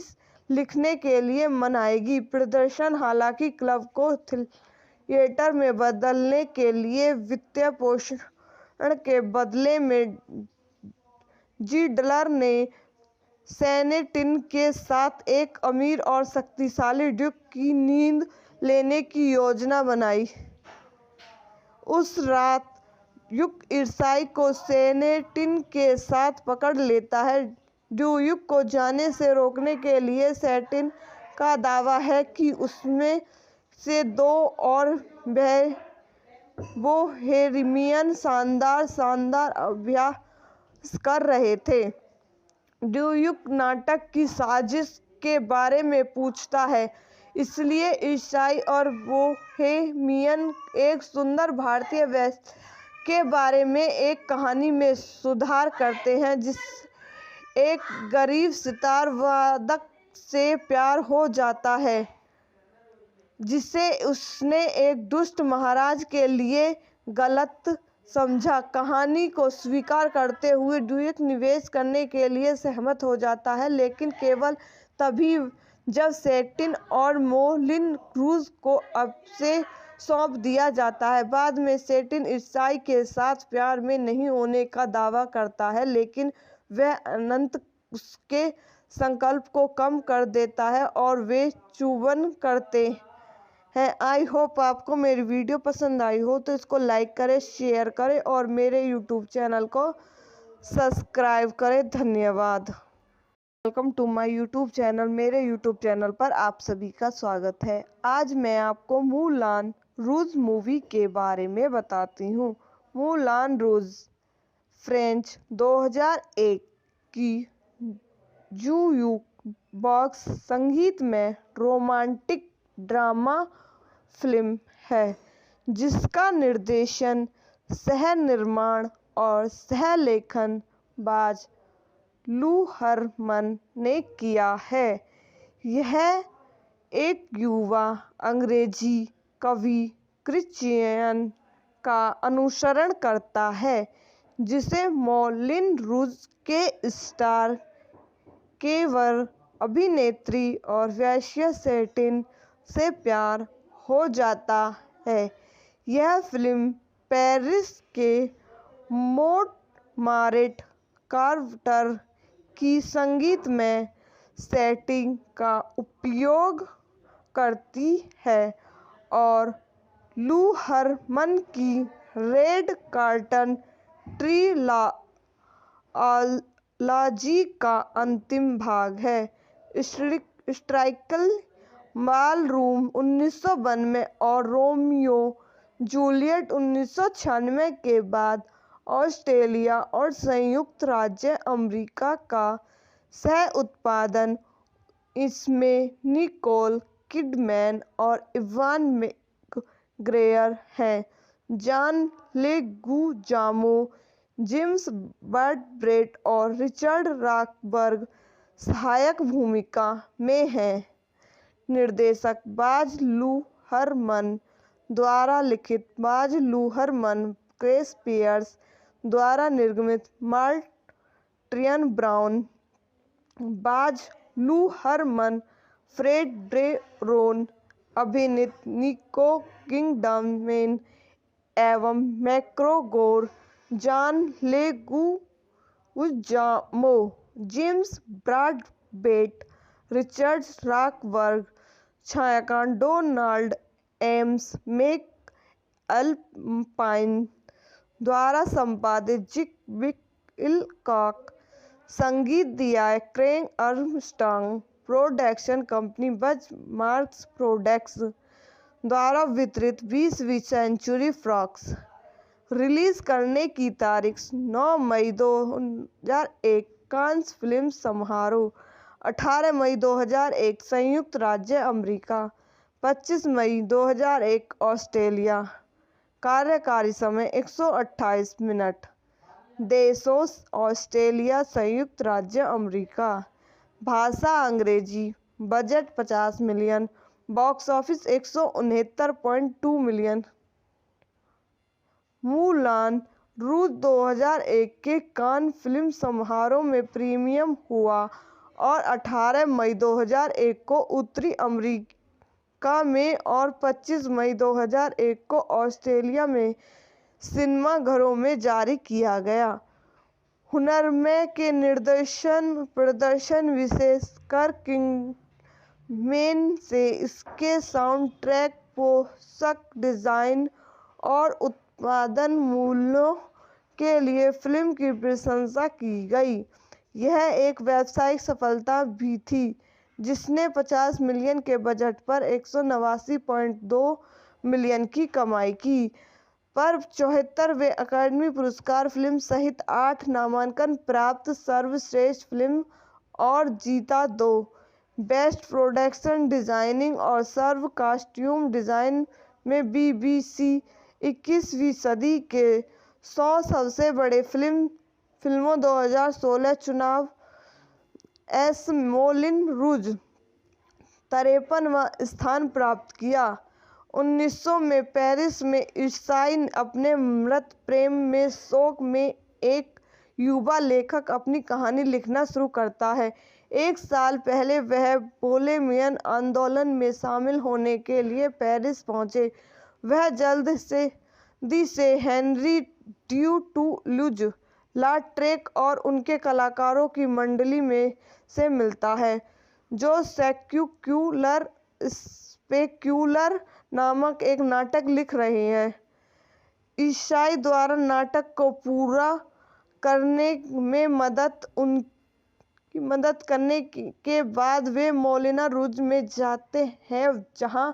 लिखने के लिए मनाएगी। प्रदर्शन हालांकि क्लब को थिएटर में बदलने के लिए वित्तीय पोषण के बदले में जिडलर ने सैटिन के साथ एक अमीर और शक्तिशाली ड्यूक की नींद लेने की योजना बनाई। उस रात ड्यूक ईसाई को सैटिन के साथ पकड़ लेता है। ड्यूक को जाने से रोकने के लिए सैटिन का दावा है कि उसमें से 2 और बोहेमियन शानदार अभ्यास कर रहे थे। ड्यूक नाटक की साजिश के बारे में पूछता है, इसलिए ईसाई और बोहेमियन एक सुंदर भारतीय वेश्या के बारे में एक कहानी में सुधार करते हैं जिसे एक गरीब सितार वादक से प्यार हो जाता है जिसे उसने एक दुष्ट महाराज के लिए गलत समझा। कहानी को स्वीकार करते हुए ड्यूक निवेश करने के लिए सहमत हो जाता है, लेकिन केवल तभी जब सैटिन और मोलिन रूज को उसे सौंप दिया जाता है। बाद में सैटिन ईसाई के साथ प्यार में नहीं होने का दावा करता है, लेकिन वह अनंत उसके संकल्प को कम कर देता है और वे चुंबन करते हैं। आई होप आपको मेरी वीडियो पसंद आई हो तो इसको लाइक करें, शेयर करें और मेरे यूट्यूब चैनल को सब्सक्राइब करें। धन्यवाद। Welcome to my YouTube channel. मेरे यूट्यूब चैनल पर आप सभी का स्वागत है। आज मैं आपको मूलान रूज मूवी के बारे में बताती हूँ। मूलान रूज फ्रेंच 2001 की जूक बॉक्स संगीत में रोमांटिक ड्रामा फिल्म है जिसका निर्देशन, सह निर्माण और सह लेखन बाज लू हरमन ने किया है। यह एक युवा अंग्रेजी कवि क्रिश्चियन का अनुसरण करता है जिसे मोलिन रूज के स्टार केवर अभिनेत्री और वेश्या सैटिन से प्यार हो जाता है। यह फिल्म पेरिस के मोंटमार्ट क्वार्टर की संगीतमय सेटिंग का उपयोग करती है और लू हरमन की रेड कर्टन ट्रिलॉजी का अंतिम भाग है। स्ट्राइकल बालरूम 1992 और रोमियो जूलियट 1996 के बाद ऑस्ट्रेलिया और संयुक्त राज्य अमेरिका का सह उत्पादन। इसमें निकोल किडमैन और इवान मैकग्रेगर हैं। जॉन लेगुजामो, जेम्स ब्रैडबर्ट और रिचर्ड रॉकबर्ग सहायक भूमिका में हैं। निर्देशक बाज लुहरमन द्वारा लिखित, बाज लुहरमन, क्रिस पियर्स द्वारा निर्मित, मार्टिन ब्राउन, बाज लुहरमन, फ्रेड ब्रेरोन अभिनीत, निको किडमैन एवं मैकग्रेगर, जॉन लेगुजामो, जेम्स ब्रैडबर्ट, रिचर्ड रॉकबर्ग, छायांकन डोनाल्ड एम्स मैकअल्पाइन द्वारा संपादित, जिक विलकॉक, संगीत दिया क्रेग आर्मस्ट्रॉन्ग, प्रोडक्शन कंपनी बज मार्क्स प्रोडक्ट्स द्वारा वितरित, 20वीं सेंचुरी फॉक्स। रिलीज करने की तारीख 9 मई 2001 कांस फिल्म समारोह, 18 मई 2001 संयुक्त राज्य अमेरिका, 25 मई 2001 ऑस्ट्रेलिया। कार्यकारी समय 128 मिनट। देशों ऑस्ट्रेलिया, संयुक्त राज्य अमेरिका। भाषा अंग्रेजी। Budget 50 million. Box office 169.2 million. Moulin Rouge 2001 के कान फिल्म समारोह में प्रीमियम हुआ और 18 मई 2001 को उत्तरी अमेरिका में और 25 मई 2001 को ऑस्ट्रेलिया में सिनेमाघरों में जारी किया गया। हुनरमय के प्रदर्शन विशेषकर किंगमेन से इसके साउंड ट्रैक, पोशाक डिजाइन और उत्पादन मूल्यों के लिए फिल्म की प्रशंसा की गई। यह एक व्यावसायिक सफलता भी थी, जिसने 50 मिलियन के बजट पर 189.2 मिलियन की कमाई की, पर 74वें अकादमी पुरस्कार फिल्म सहित 8 नामांकन प्राप्त सर्वश्रेष्ठ फिल्म और जीता 2 बेस्ट प्रोडक्शन डिजाइनिंग और सर्व कॉस्ट्यूम डिजाइन में BBC 21वीं सदी के 100 सबसे बड़े फिल्मों 2016 चुनाव। मोलिन रूज 53वां स्थान प्राप्त किया। 1900 में पेरिस में ईसाई अपने मृत प्रेम में शोक में एक युवा लेखक अपनी कहानी लिखना शुरू करता है। एक साल पहले वह बोहेमियन आंदोलन में शामिल होने के लिए पेरिस पहुंचे। वह जल्दी से हेनरी ड्यूटूलुज लाट्रेक और उनके कलाकारों की मंडली में से मिलता है, जो स्पेक्यूलर नामक एक नाटक लिख रहे हैं। ईसाई द्वारा नाटक को पूरा करने में मदद करने के बाद वे मोलिन रूज में जाते हैं, जहां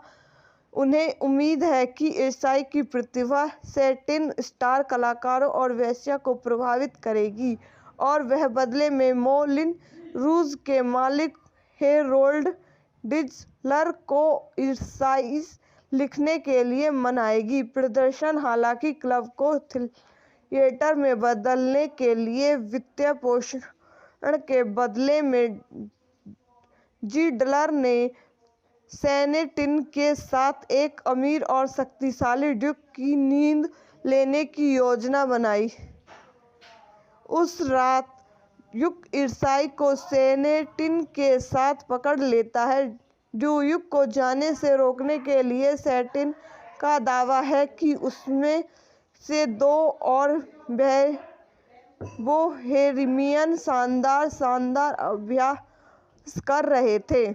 उन्हें उम्मीद है कि ईसाई की प्रतिभा सैटिन स्टार कलाकारों और वेश्या को प्रभावित करेगी, और वह बदले में मोलिन रूज के मालिक हेरोल्ड डिजलर को ईसाई लिखने के लिए मनाएगी। प्रदर्शन हालांकि क्लब को थिएटर में बदलने के लिए वित्तीय पोषण के बदले में जिडलर ने सैटिन के साथ एक अमीर और शक्तिशाली ड्यूक की नींद लेने की योजना बनाई। उस रात ड्यूक ईसाई को सैटिन के साथ पकड़ लेता है। ड्यूक को जाने से रोकने के लिए सैटिन का दावा है कि उसमें से 2 और बोहेमियन शानदार अभ्यास कर रहे थे।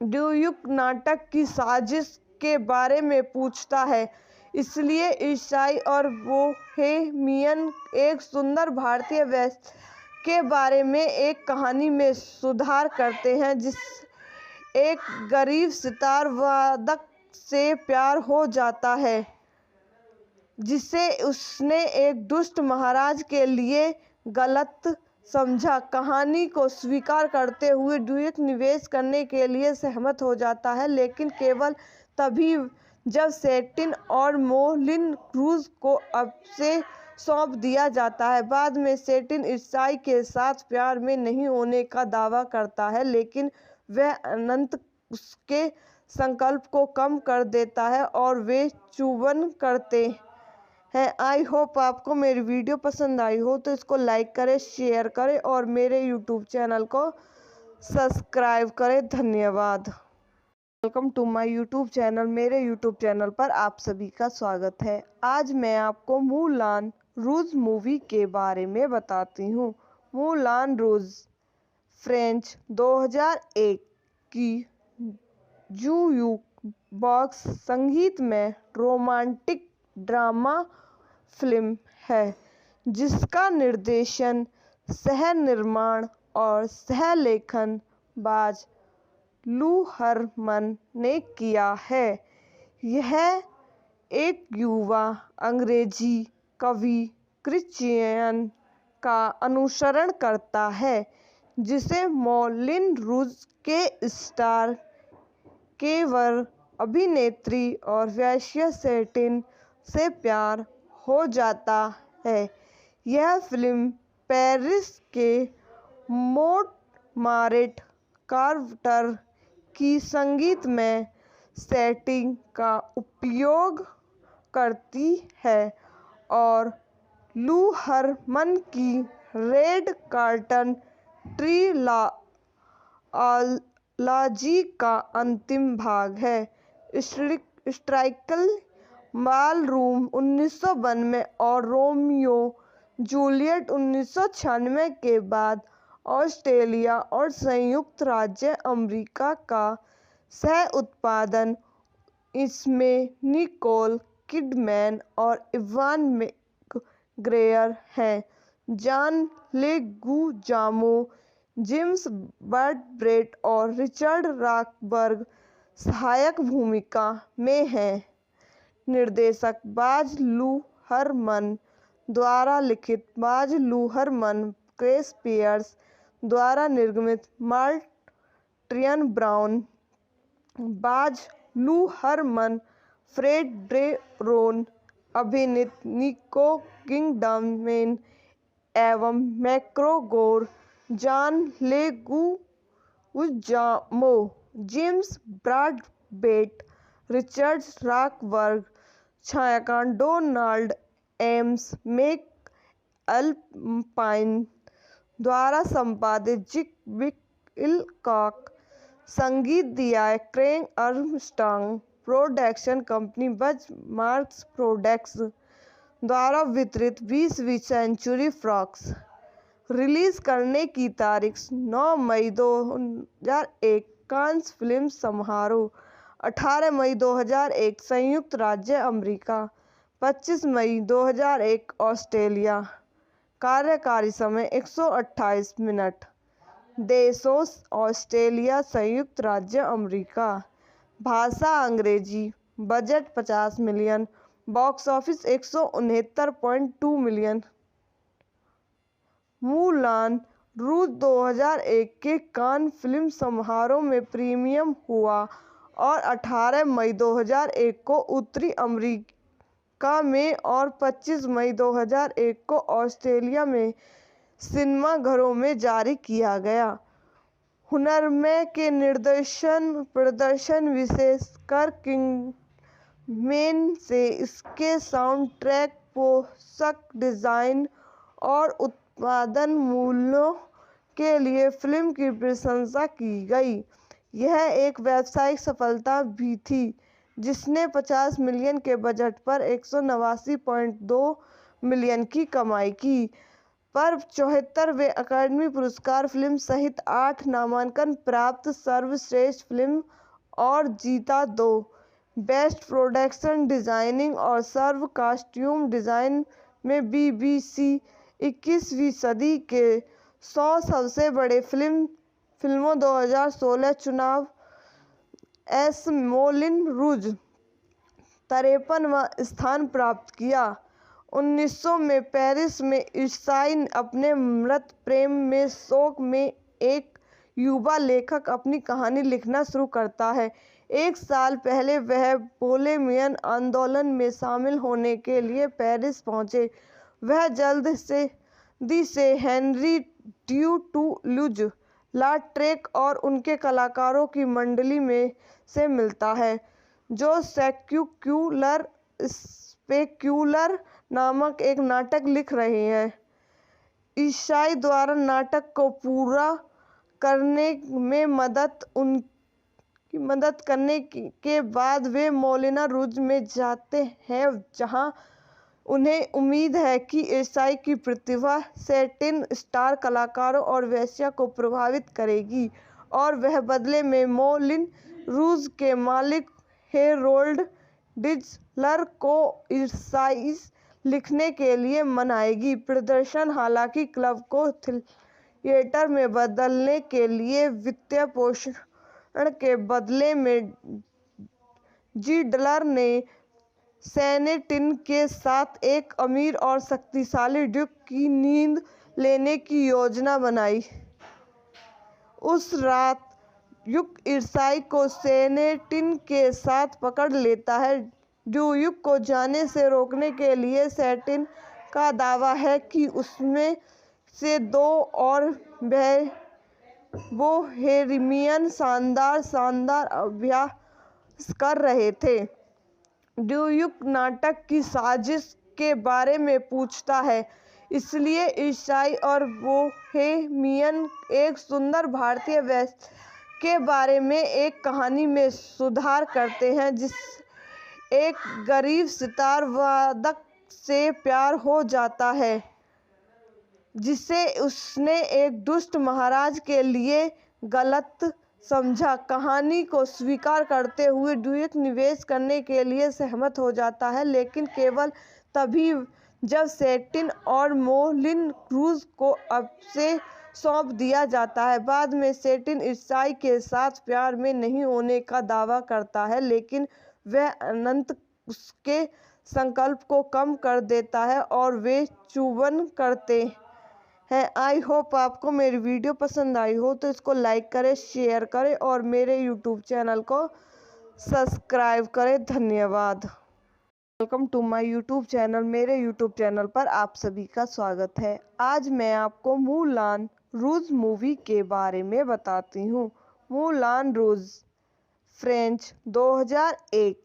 ड्यूक नाटक की साजिश के बारे में पूछता है, इसलिए ईसाई और बोहेमियन एक सुंदर भारतीय वेश्या के बारे में एक कहानी में सुधार करते हैं, जिसे एक गरीब सितार वादक से प्यार हो जाता है। जिसे उसने एक दुष्ट महाराज के लिए गलत समझा। कहानी को स्वीकार करते हुए ड्यूक निवेश करने के लिए सहमत हो जाता है, लेकिन केवल तभी जब सेटिन और मोलिन रूज को अब से सौंप दिया जाता है। बाद में सेटिन ईसाई के साथ प्यार में नहीं होने का दावा करता है, लेकिन वह अनंत उसके संकल्प को कम कर देता है और वे चुंबन करते हैं। आई होप आपको मेरी वीडियो पसंद आई हो तो इसको लाइक करें, शेयर करें और मेरे यूट्यूब चैनल को सब्सक्राइब करें। धन्यवाद। Welcome to my YouTube channel. मेरे यूट्यूब चैनल पर आप सभी का स्वागत है। आज मैं आपको मूलान रूज मूवी के बारे में बताती हूँ। मूलान रूज फ्रेंच 2001 की जूक बॉक्स संगीत में रोमांटिक ड्रामा फिल्म है, जिसका निर्देशन, सह निर्माण और सह लेखन बाज लू हरमन ने किया है। यह एक युवा अंग्रेजी कवि क्रिश्चियन का अनुसरण करता है, जिसे मोलिन रूज के स्टार केवर अभिनेत्री और वेश्या सेटिन से प्यार हो जाता है। यह फिल्म पेरिस के मोंटमार्ट क्वार्टर की संगीत में सेटिंग का उपयोग करती है और लू हरमन की रेड कर्टन ट्रिलॉजी का अंतिम भाग है। स्ट्राइकल बालरूम 1992 और रोमियो जूलियट 1996 के बाद ऑस्ट्रेलिया और संयुक्त राज्य अमेरिका का सह उत्पादन। इसमें निकोल किडमैन और इवान मैकग्रेगर हैं। जॉन लेगुजामो, जेम्स ब्रैडबर्ट और रिचर्ड रॉकबर्ग सहायक भूमिका में हैं। निर्देशक बाज लू हरमन द्वारा लिखित, बाज लू हरमन, क्रिस पियर्स द्वारा निर्मित, मार्टिन ब्राउन, बाज लू हरमन, फ्रेड डेरोन अभिनीत, निको किडमैन एवं मैकग्रेगर, जॉन लेगुजामो, जेम्स ब्रैडबर्ट, रिचर्ड रॉकबर्ग, छायांकन डोनाल्ड एम्स मैकअल्पाइन द्वारा संपादित, जिक विलकॉक, संगीत दिया है क्रेग आर्मस्ट्रॉन्ग, प्रोडक्शन कंपनी बज मार्क्स प्रोडक्ट्स द्वारा वितरित, 20वीं सेंचुरी फॉक्स। रिलीज करने की तारीख 9 मई 2001 कांस फिल्म समारोह, 18 मई 2001 संयुक्त राज्य अमेरिका, 25 मई 2001 ऑस्ट्रेलिया। कार्यकारी समय 128 मिनट। देशों ऑस्ट्रेलिया, संयुक्त राज्य अमेरिका। भाषा अंग्रेजी। Budget 50 million. Box office 169.2 million. Moulin Rouge 2001 के कान फिल्म समारोह में प्रीमियर हुआ और 18 मई 2001 को उत्तरी अमेरिका में और 25 मई 2001 को ऑस्ट्रेलिया में सिनेमाघरों में जारी किया गया। हुनरमैन के प्रदर्शन विशेषकर किंगमेन से इसके साउंड ट्रैक, पोशाक डिजाइन और उत्पादन मूल्यों के लिए फिल्म की प्रशंसा की गई। यह एक व्यावसायिक सफलता भी थी, जिसने 50 मिलियन के बजट पर 189.2 मिलियन की कमाई की, पर 74वें अकादमी पुरस्कार फिल्म सहित 8 नामांकन प्राप्त सर्वश्रेष्ठ फिल्म और जीता 2 बेस्ट प्रोडक्शन डिजाइनिंग और सर्व कॉस्ट्यूम डिजाइन में BBC 21वीं सदी के 100 सबसे बड़े फिल्मों 2016 चुनाव। मोलिन रूज 53वां स्थान प्राप्त किया। 1900 में पेरिस में ईसाई अपने मृत प्रेम में शोक में एक युवा लेखक अपनी कहानी लिखना शुरू करता है। एक साल पहले वह बोहेमियन आंदोलन में शामिल होने के लिए पेरिस पहुंचे। वह जल्दी से हेनरी ड्यूटूलुज लाट्रेक और उनके कलाकारों की मंडली में से मिलता है, जो स्पेक्यूलर नामक एक नाटक लिख रहे हैं। ईसाई द्वारा नाटक को पूरा करने में मदद करने के बाद वे मोलिन रूज में जाते हैं, जहां उन्हें उम्मीद है कि ईसाई की प्रतिभा सैटिन स्टार कलाकारों और वेश्या को प्रभावित करेगी और वह बदले में मोलिन रूज के मालिक हेरोल्ड डिजलर को ईसाई लिखने के लिए मनाएगी। प्रदर्शन हालांकि क्लब को थिएटर में बदलने के लिए वित्तीय पोषण के बदले में डिजलर ने सैटिन के साथ एक अमीर और शक्तिशाली ड्यूक की नींद लेने की योजना बनाई। उस रात ड्यूक ईसाई को सैटिन के साथ पकड़ लेता है। ड्यूक को जाने से रोकने के लिए सैटिन का दावा है कि उसमें से दो और बोहेमियन शानदार अभ्यास कर रहे थे। ड्यूक नाटक की साजिश के बारे में पूछता है, इसलिए ईसाई और बोहेमियन एक सुंदर भारतीय वेश्या के बारे में एक कहानी में सुधार करते हैं, जिसे एक गरीब सितार वादक से प्यार हो जाता है जिसे उसने एक दुष्ट महाराज के लिए गलत समझा। कहानी को स्वीकार करते हुए ड्यूक निवेश करने के लिए सहमत हो जाता है, लेकिन केवल तभी जब सैटिन और मोलिन रूज को उसे सौंप दिया जाता है। बाद में सैटिन ईसाई के साथ प्यार में नहीं होने का दावा करता है, लेकिन वह अनंत उसके संकल्प को कम कर देता है और वे चुंबन करते हैं। आई होप आपको मेरी वीडियो पसंद आई हो तो इसको लाइक करें, शेयर करें और मेरे यूट्यूब चैनल को सब्सक्राइब करें। धन्यवाद। Welcome to my YouTube channel. मेरे यूट्यूब चैनल पर आप सभी का स्वागत है। आज मैं आपको मूलान रूज मूवी के बारे में बताती हूँ। मूलान रूज फ्रेंच 2001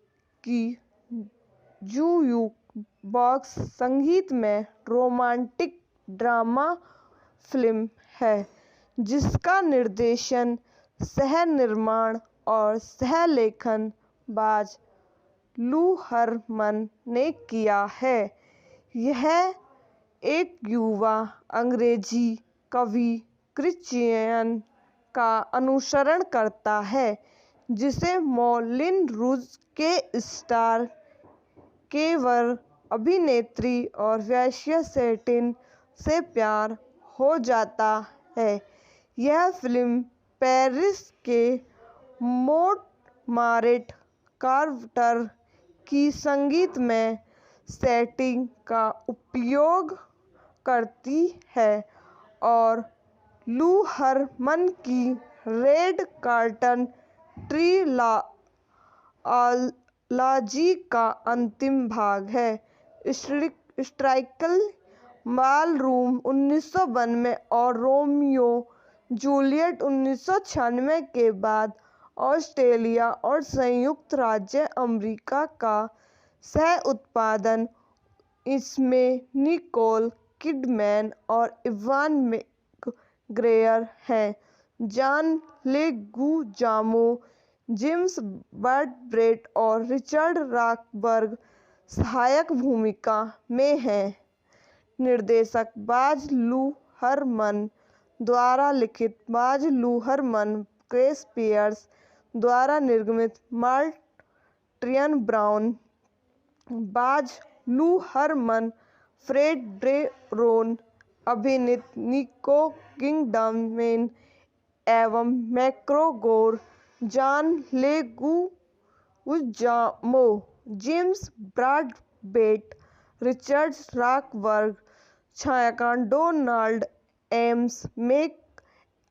की जूक बॉक्स संगीत में रोमांटिक ड्रामा फिल्म है, जिसका निर्देशन, सह निर्माण और सह लेखन बाज लू हरमन ने किया है। यह एक युवा अंग्रेजी कवि क्रिश्चियन का अनुसरण करता है, जिसे मोलिन रूज के स्टार केवर अभिनेत्री और वेश्या सैटिन से प्यार हो जाता है। यह फिल्म पेरिस के मोंटमार्ट क्वार्टर की संगीत में सेटिंग का उपयोग करती है और लू हरमन की रेड कर्टन ट्रिलॉजी का अंतिम भाग है। स्ट्राइकल बालरूम 1992 और रोमियो जूलियट 1996 के बाद ऑस्ट्रेलिया और संयुक्त राज्य अमेरिका का सह उत्पादन। इसमें निकोल किडमैन और इवान मैकग्रेगर हैं। जॉन लेगुजामो, जेम्स ब्रैडबर्ट और रिचर्ड रॉकबर्ग सहायक भूमिका में हैं। निर्देशक बाज लू हरमन द्वारा लिखित, बाज लू हरमन, क्रिस पियर्स द्वारा निर्मित, मार्टिन ब्राउन, बाज लू हरमन, फ्रेड ब्रेरोन अभिनीत, निको किडमैन एवं मैकग्रेगर, जॉन लेगुजामो जेम्स ब्रॉडबेट, रिचर्ड रॉकबर्ग, छायांकन डोनाल्ड एम्स मैक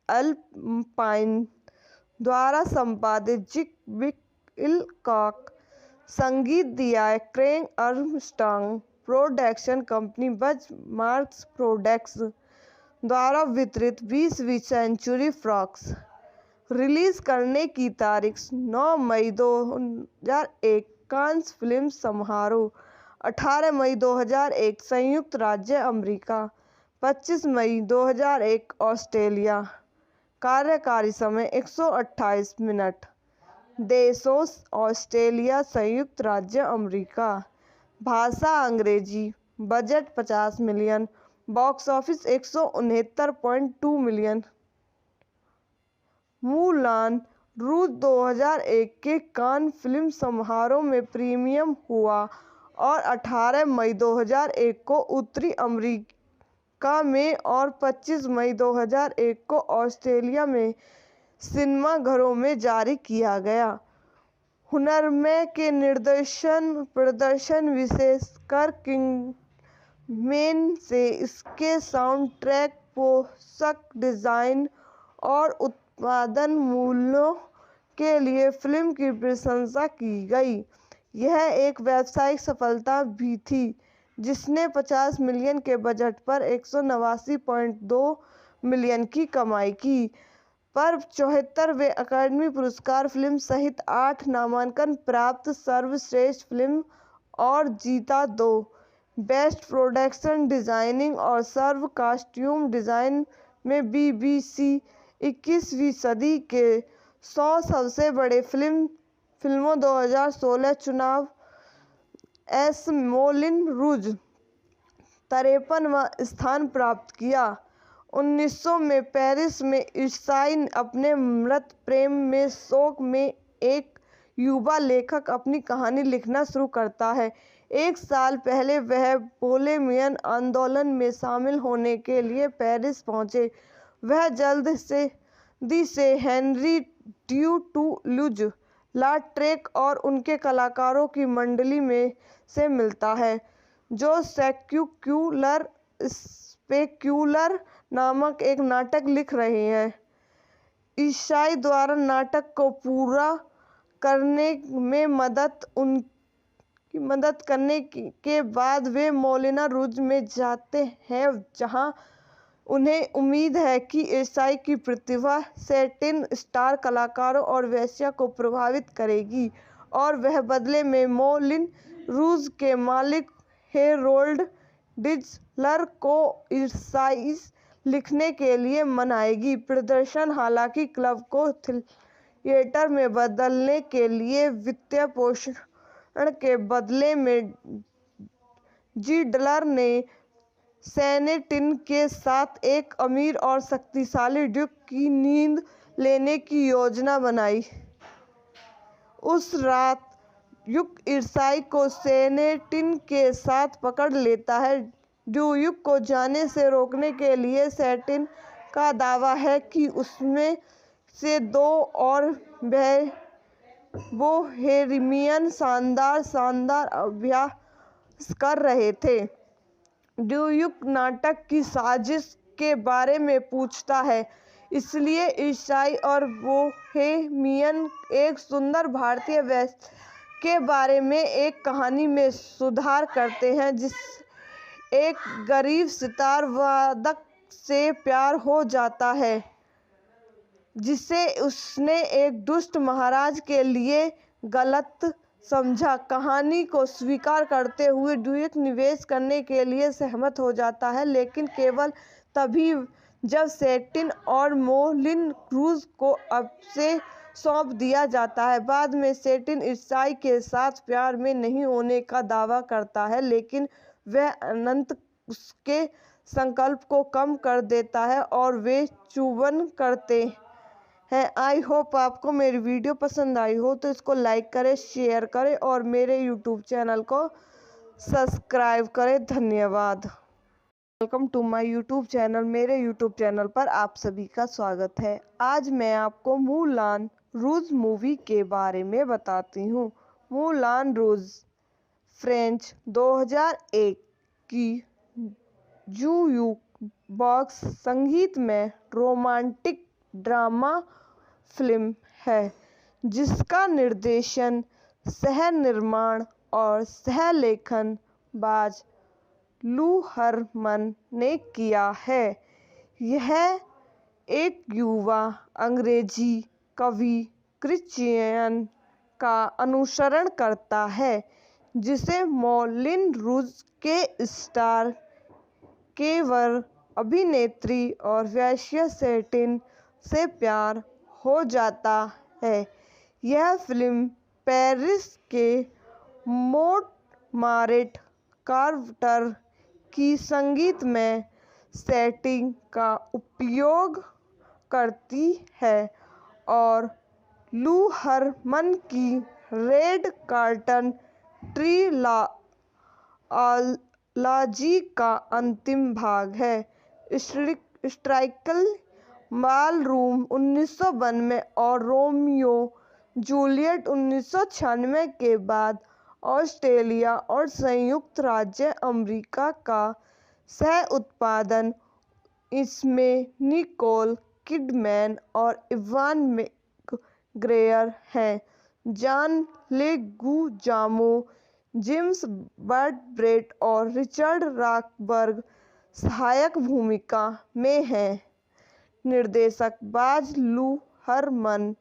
अल्पाइन द्वारा संपादित जिक विलकॉक, संगीत दिया है क्रेग आर्मस्ट्रॉन्ग, प्रोडक्शन कंपनी बज मार्क्स प्रोडक्ट्स द्वारा वितरित 20वीं सेंचुरी फॉक्स। रिलीज करने की तारीख 9 मई 2001 कांस फिल्म समारोह, 18 मई 2001 संयुक्त राज्य अमेरिका, 25 मई 2001 ऑस्ट्रेलिया। कार्यकारी समय 128 मिनट। देशों ऑस्ट्रेलिया, संयुक्त राज्य अमेरिका। भाषा अंग्रेजी। Budget 50 million. Box office 169.2 million. Mulan रूस 2001 के कान फिल्म समारोह में प्रीमियम हुआ और 18 मई 2001 को उत्तरी अमेरिका में और 25 मई 2001 को ऑस्ट्रेलिया में सिनेमाघरों में जारी किया गया। हुनरमय के प्रदर्शन विशेषकर किंगमैन से इसके साउंड ट्रैक, पोशाक डिजाइन और उत्पादन मूल्यों के लिए फिल्म की प्रशंसा की गई। यह एक व्यावसायिक सफलता भी थी जिसने 50 मिलियन के बजट पर 189.2 मिलियन की कमाई की, पर 74वें अकादमी पुरस्कार फिल्म सहित 8 नामांकन प्राप्त सर्वश्रेष्ठ फिल्म और जीता 2 बेस्ट प्रोडक्शन डिजाइनिंग और सर्व कॉस्ट्यूम डिजाइन में बीबीसी 21वीं सदी के 100 सबसे बड़े फिल्मों 2016 चुनाव। एस मोलिन रूज 53वां स्थान प्राप्त किया। 1900 में पेरिस में ईसाई अपने मृत प्रेम में शोक में एक युवा लेखक अपनी कहानी लिखना शुरू करता है। एक साल पहले वह बोहेमियन आंदोलन में शामिल होने के लिए पेरिस पहुंचे। वह जल्दी से हेनरी ड्यूटूलुज लाट्रेक और उनके कलाकारों की मंडली में से मिलता है जो स्पेक्यूलर नामक एक नाटक लिख रहे हैं। ईसाई द्वारा नाटक को पूरा करने में मदद करने के बाद वे मोलिन रूज में जाते हैं जहां उन्हें उम्मीद है कि ईसाई की प्रतिभा सैटिन स्टार कलाकारों और वेश्या को प्रभावित करेगी और वह बदले में मोलिन रूज के मालिक हेरोल्ड डिजलर को ईसाई लिखने के लिए मनाएगी। प्रदर्शन हालांकि क्लब को थिएटर में बदलने के लिए वित्तीय पोषण के बदले में जिडलर ने सैटिन के साथ एक अमीर और शक्तिशाली ड्यूक की नींद लेने की योजना बनाई। उस रात ड्यूक ईसाई को सैटिन के साथ पकड़ लेता है। ड्यूक को जाने से रोकने के लिए सैटिन का दावा है कि उसमें से 2 और बोहेमियन शानदार अभ्यास कर रहे थे। ड्यूक नाटक की साजिश के बारे में पूछता है, इसलिए ईसाई और बोहेमियन एक सुंदर भारतीय वेश्या के बारे में एक कहानी में सुधार करते हैं जिसे एक गरीब सितार वादक से प्यार हो जाता है जिसे उसने एक दुष्ट महाराज के लिए गलत समझा। कहानी को स्वीकार करते हुए ड्यूक निवेश करने के लिए सहमत हो जाता है, लेकिन केवल तभी जब सैटिन और मोलिन रूज को उसे सौंप दिया जाता है। बाद में सैटिन ईसाई के साथ प्यार में नहीं होने का दावा करता है, लेकिन वह अनंत उसके संकल्प को कम कर देता है और वे चुंबन करते हैं। आई होप आपको मेरी वीडियो पसंद आई हो तो इसको लाइक करें, शेयर करें और मेरे यूट्यूब चैनल को सब्सक्राइब करें। धन्यवाद। Welcome to my YouTube channel. मेरे यूट्यूब चैनल पर आप सभी का स्वागत है। आज मैं आपको मुलान रूज मूवी के बारे में बताती हूँ। मूलान रूज फ्रेंच 2001 की जूक बॉक्स संगीत में रोमांटिक ड्रामा फिल्म है जिसका निर्देशन, सह निर्माण और सह लेखन बाज लू हरमन ने किया है। यह एक युवा अंग्रेजी कवि क्रिश्चियन का अनुसरण करता है जिसे मौलिन रूज के स्टार केवर अभिनेत्री और वेश्या सेटिन से प्यार हो जाता है। यह फिल्म पेरिस के मोंटमार्ट क्वार्टर की संगीत में सेटिंग का उपयोग करती है और लू हरमन की रेड कर्टन ट्रिलॉजी का अंतिम भाग है। स्ट्राइकल बालरूम 1992 और रोमियो जूलियट 1996 के बाद ऑस्ट्रेलिया और संयुक्त राज्य अमेरिका का सह उत्पादन। इसमें निकोल किडमैन और इवान मैकग्रेगर हैं। जॉन लेगुजामो, जेम्स ब्रैडबर्ट और रिचर्ड रॉकबर्ग सहायक भूमिका में हैं। निर्देशक बाज लू हरमन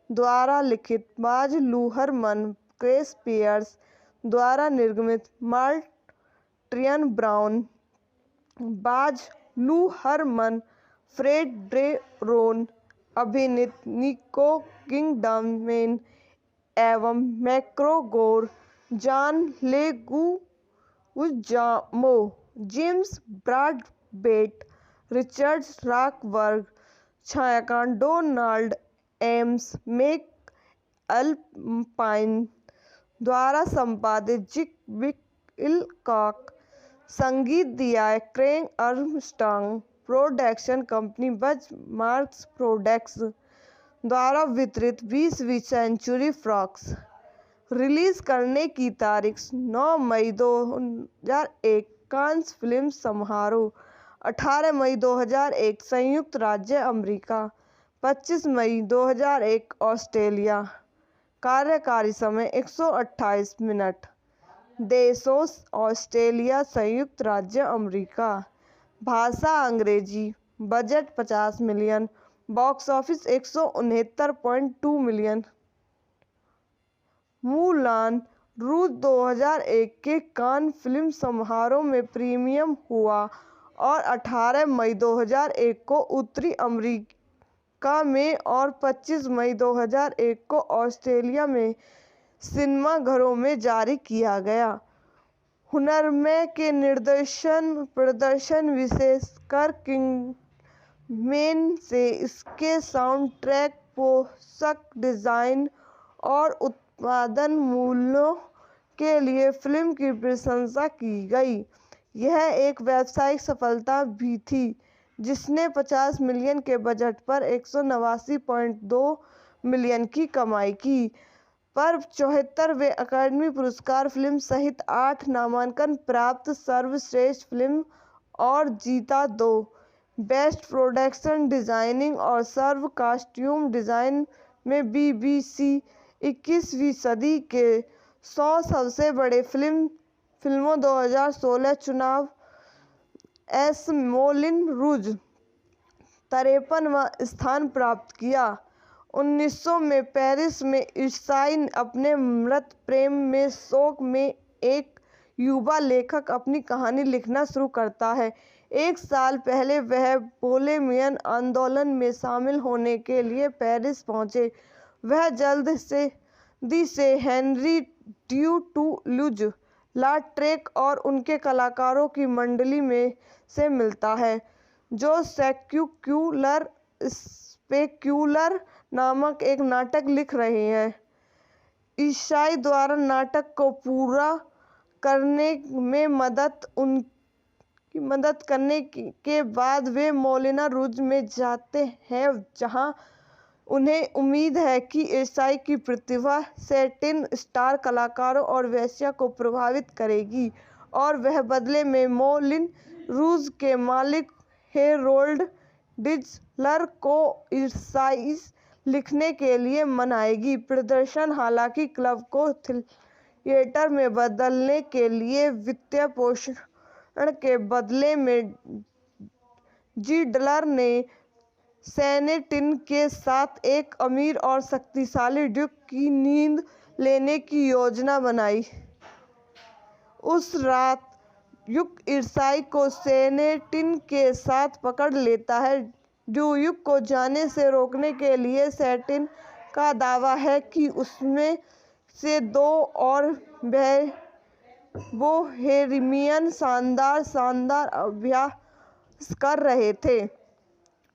द्वारा लिखित, बाज लू हरमन, क्रेस पियर्स द्वारा निर्मित, मार्टिन ब्राउन, बाज लू हरमन, फ्रेड ब्रेरोन अभिनीत, निको किडमैन एवं मैकग्रेगर, जॉन लेगुजामो, जेम्स ब्रैडबर्ट, रिचर्ड रॉकबर्ग, छायांकन डोनाल्ड एम्स मैकअल्पाइन द्वारा संपादित, जिक विलकॉक, संगीत दिया क्रेग आर्मस्ट्रॉन्ग, प्रोडक्शन कंपनी बज मार्क्स प्रोडक्ट्स द्वारा वितरित, 20वीं सेंचुरी फॉक्स। रिलीज करने की तारीख 9 मई 2001 कांस फिल्म समारोह, 18 मई 2001 संयुक्त राज्य अमेरिका, 25 मई 2001 ऑस्ट्रेलिया। कार्यकारी समय 128 मिनट। देशों ऑस्ट्रेलिया, संयुक्त राज्य अमेरिका। भाषा अंग्रेजी। Budget 50 million. Box office 169.2 million. Moulin Rouge 2001 के कान फिल्म समारोह में प्रीमियर हुआ और 18 मई 2001 को उत्तरी अमेरिका में और 25 मई 2001 को ऑस्ट्रेलिया में सिनेमाघरों में जारी किया गया। हुनरमैन के प्रदर्शन विशेषकर किंगमेन से इसके साउंड ट्रैक, पोशाक डिजाइन और उत्पादन मूल्यों के लिए फिल्म की प्रशंसा की गई। यह एक व्यावसायिक सफलता भी थी जिसने 50 मिलियन के बजट पर 189.2 मिलियन की कमाई की, पर 74वें अकादमी पुरस्कार फिल्म सहित 8 नामांकन प्राप्त सर्वश्रेष्ठ फिल्म और जीता 2 बेस्ट प्रोडक्शन डिजाइनिंग और सर्व कॉस्ट्यूम डिजाइन में BBC 21वीं सदी के 100 सबसे बड़े फिल्मों 2016 चुनाव। मौलिन रूज 53वां स्थान प्राप्त किया। 1900 में पेरिस में ईसाई अपने मृत प्रेम में शोक में एक युवा लेखक अपनी कहानी लिखना शुरू करता है। एक साल पहले वह बोहेमियन आंदोलन में शामिल होने के लिए पेरिस पहुंचे। वह जल्दी से हेनरी ड्यूटूलुज लाट्रेक और उनके कलाकारों की मंडली में से मिलता है जो स्पेक्यूलर नामक एक नाटक लिख रहे हैं। ईसाई द्वारा नाटक को पूरा करने में मदद करने के बाद वे मौलिन रूज में जाते हैं जहां उन्हें उम्मीद है कि ईसाई की प्रतिभा सैटिन स्टार कलाकारों और वेश्या को प्रभावित करेगी और वह बदले में मोलिन रूज के मालिक हेरोल्ड डिजलर को ईसाई लिखने के लिए मनाएगी। प्रदर्शन हालांकि क्लब को थिएटर में बदलने के लिए वित्तीय पोषण के बदले में जिडलर ने सैटिन के साथ एक अमीर और शक्तिशाली ड्यूक की नींद लेने की योजना बनाई। उस रात ड्यूक ईसाई को सैटिन के साथ पकड़ लेता है। ड्यूक को जाने से रोकने के लिए सैटिन का दावा है कि उसमें से दो और बोहेमियन शानदार अभ्यास कर रहे थे।